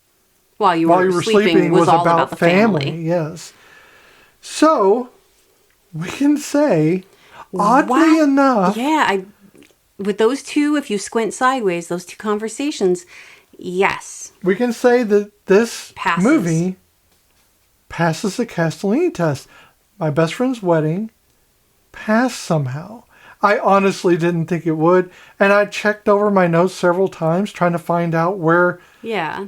While You Were Sleeping was all about the family. Yes. So we can say, oddly enough, Yeah, with those two, if you squint sideways, those two conversations, yes. we can say that this Passes. movie passes the Castellini test. My Best Friend's Wedding passed somehow. I honestly didn't think it would. And I checked over my notes several times trying to find out where Yeah.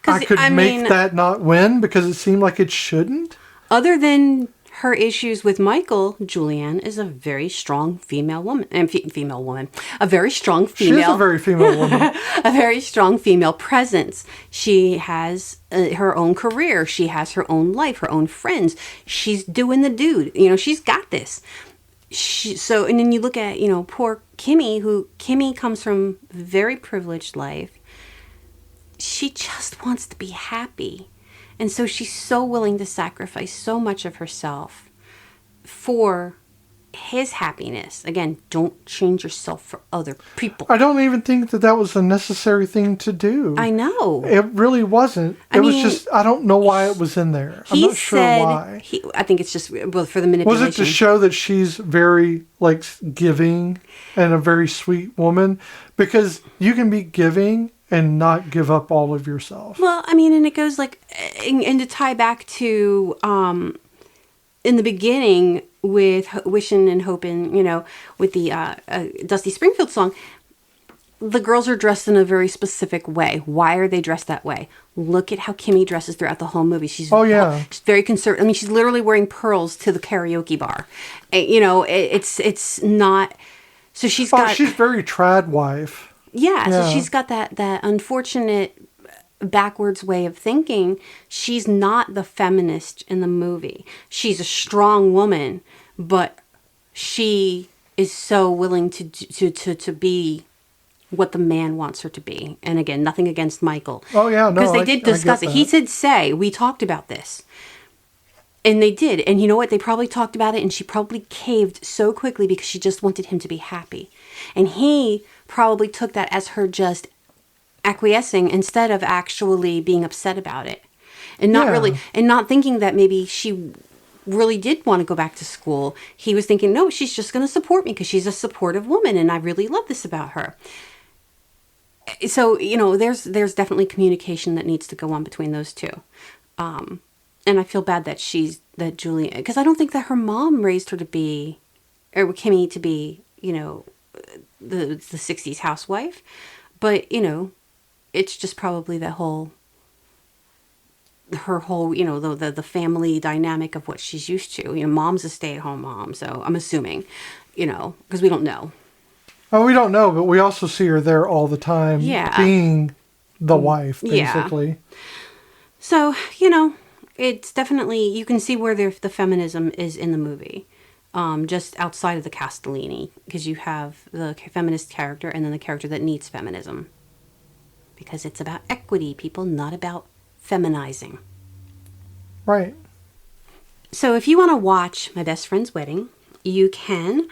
I could make that not win because it seemed like it shouldn't. Other than her issues with Michael, Julianne is a very strong female woman. Female woman. A very strong female. She's a very female woman. A very strong female presence. She has her own career. She has her own life, her own friends. She's doing the dude. You know, she's got this. And then you look at, you know, poor Kimmy, Kimmy comes from a very privileged life. She just wants to be happy. And so she's so willing to sacrifice so much of herself for his happiness. Again, don't change yourself for other people. I don't even think that was a necessary thing to do. I know. It really wasn't. It was just, I don't know why it was in there. I'm not sure why. I think it's just for the manipulation. Was it to show that she's very, like, giving and a very sweet woman? Because you can be giving and not give up all of yourself. Well, I mean, and it goes like, and to tie back to, in the beginning with Wishing and Hoping, you know, with the Dusty Springfield song, the girls are dressed in a very specific way. Why are they dressed that way? Look at how Kimmy dresses throughout the whole movie. She's very conservative. I mean, she's literally wearing pearls to the karaoke bar. You know, it's not. So she's got. She's very trad wife. Yeah, so she's got that unfortunate backwards way of thinking. She's not the feminist in the movie. She's a strong woman, but she is so willing to be what the man wants her to be. And again, nothing against Michael. Oh yeah, no, because they did discuss it. He said, we talked about this. And they did. And you know what? They probably talked about it, and she probably caved so quickly because she just wanted him to be happy. And he probably took that as her just acquiescing instead of actually being upset about it. And not thinking that maybe she really did want to go back to school. He was thinking, no, she's just going to support me because she's a supportive woman, and I really love this about her. So, you know, there's definitely communication that needs to go on between those two. And I feel bad that Julie, because I don't think that her mom raised her to be, or Kimmy to be, you know, the 60s housewife. But, you know, it's just probably her whole, you know, the family dynamic of what she's used to. You know, mom's a stay-at-home mom, so I'm assuming, you know, because we don't know. Oh, we don't know, but we also see her there all the time, being the wife, basically. Yeah. So, you know, it's definitely, you can see where the feminism is in the movie. Just outside of the Castellini, because you have the feminist character and then the character that needs feminism. Because it's about equity, people, not about feminizing. Right. So if you want to watch My Best Friend's Wedding, you can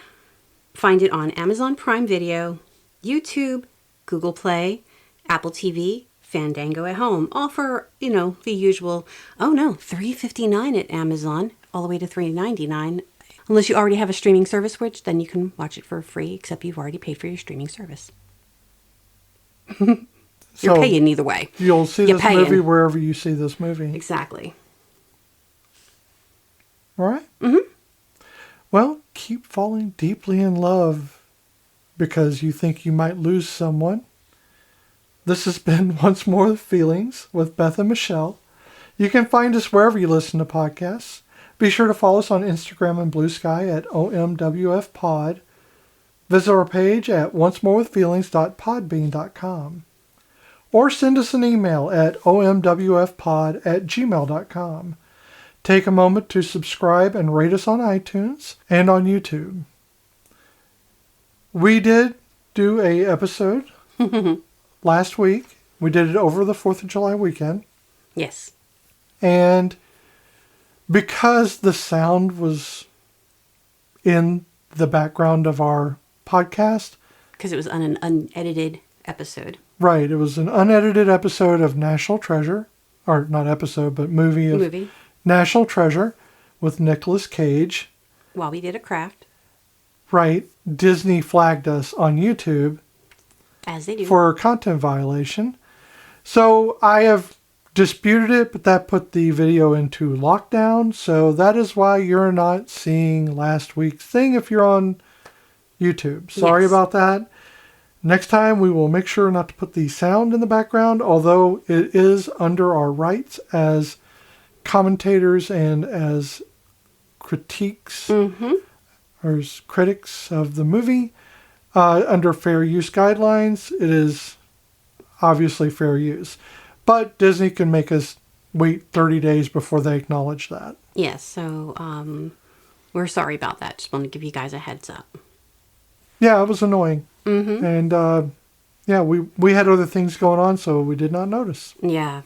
find it on Amazon Prime Video, YouTube, Google Play, Apple TV, Fandango at home, all for, you know, the usual, $3.59 at Amazon, all the way to $3.99. Unless you already have a streaming service, which then you can watch it for free, except you've already paid for your streaming service. You're paying either way. You'll see this movie wherever you see this movie. Exactly. All right? Mm-hmm. Well, keep falling deeply in love because you think you might lose someone. This has been Once More the Feelings with Beth and Michelle. You can find us wherever you listen to podcasts. Be sure to follow us on Instagram and Blue Sky at OMWFPod. Visit our page at oncemorewithfeelings.podbean.com. Or send us an email at omwfpod@gmail.com. Take a moment to subscribe and rate us on iTunes and on YouTube. We did do a episode last week. We did it over the 4th of July weekend. Yes. And because the sound was in the background of our podcast. Because it was an unedited episode. Right. It was an unedited episode of National Treasure. Or not episode, but movie. National Treasure with Nicolas Cage. While we did a craft. Right. Disney flagged us on YouTube. As they do. For a content violation. So I have disputed it, but that put the video into lockdown. So that is why you're not seeing last week's thing if you're on YouTube. Sorry about that. Next time we will make sure not to put the sound in the background, although it is under our rights as commentators and as critiques or critics of the movie. Under fair use guidelines, it is obviously fair use. But Disney can make us wait 30 days before they acknowledge that. Yes, so we're sorry about that. Just want to give you guys a heads up. Yeah, it was annoying. And yeah, we had other things going on, so we did not notice. Yeah.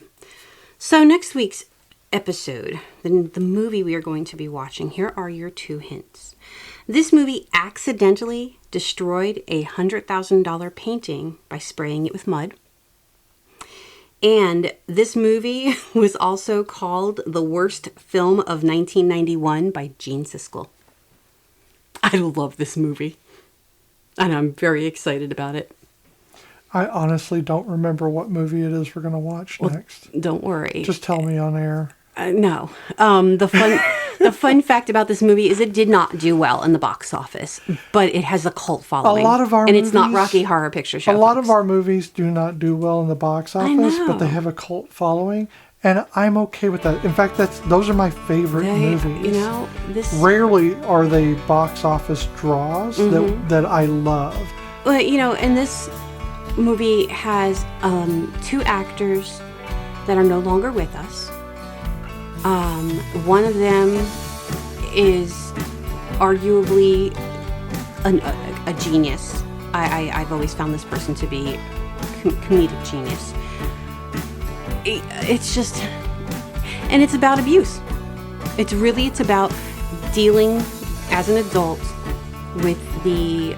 So next week's episode, the movie we are going to be watching, here are your 2 hints. This movie accidentally destroyed a $100,000 painting by spraying it with mud. And this movie was also called the worst film of 1991 by Gene Siskel. I love this movie. And I'm very excited about it. I honestly don't remember what movie it is we're going to watch next. Don't worry. Just tell me on air. No. The fun fact about this movie is it did not do well in the box office, but it has a cult following. A lot of our and movies, it's not Rocky Horror Picture Show. A lot of our movies do not do well in the box office, but they have a cult following, and I'm okay with that. In fact, those are my favorite movies. You know, rarely are they box office draws that I love. Well, you know, and this movie has 2 actors that are no longer with us. One of them is arguably a genius. I've always found this person to be comedic genius. It's just, and it's about abuse. It's about dealing as an adult with the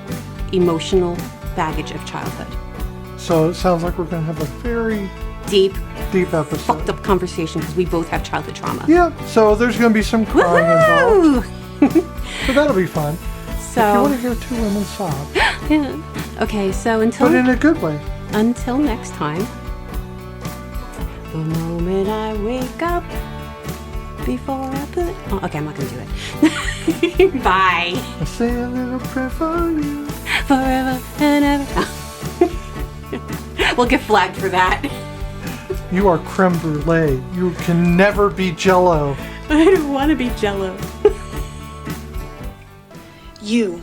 emotional baggage of childhood. So it sounds like we're going to have a very deep episode. Fucked up conversation because we both have childhood trauma. Yeah, so there's going to be some crying involved. So that'll be fun. So if you want to hear 2 women sob. Yeah. Okay, so but in a good way. Until next time. The moment I wake up before I put on... Okay, I'm not going to do it. Bye. I say a little prayer for you. Forever and ever. We'll get flagged for that. You are creme brulee. You can never be Jell-O. I don't want to be Jell-O. You'll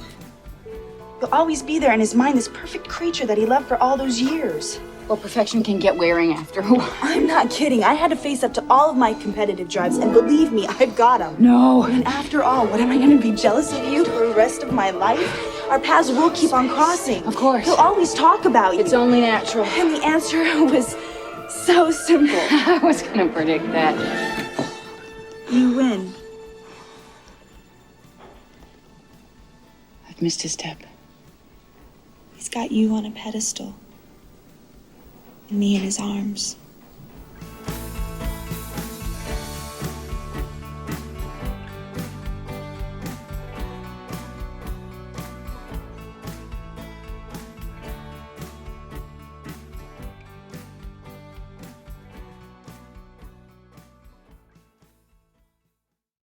always be there in his mind, this perfect creature that he loved for all those years. Well, perfection can get wearing after a while. I'm not kidding. I had to face up to all of my competitive drives, and believe me, I've got them. No. And after all, what am I going to be jealous of you for the rest of my life? Our paths will keep on crossing. Of course. He'll always talk about you. It's only natural. And the answer was so simple. I was going to predict that. You win. I've missed a step. He's got you on a pedestal. And me in his arms.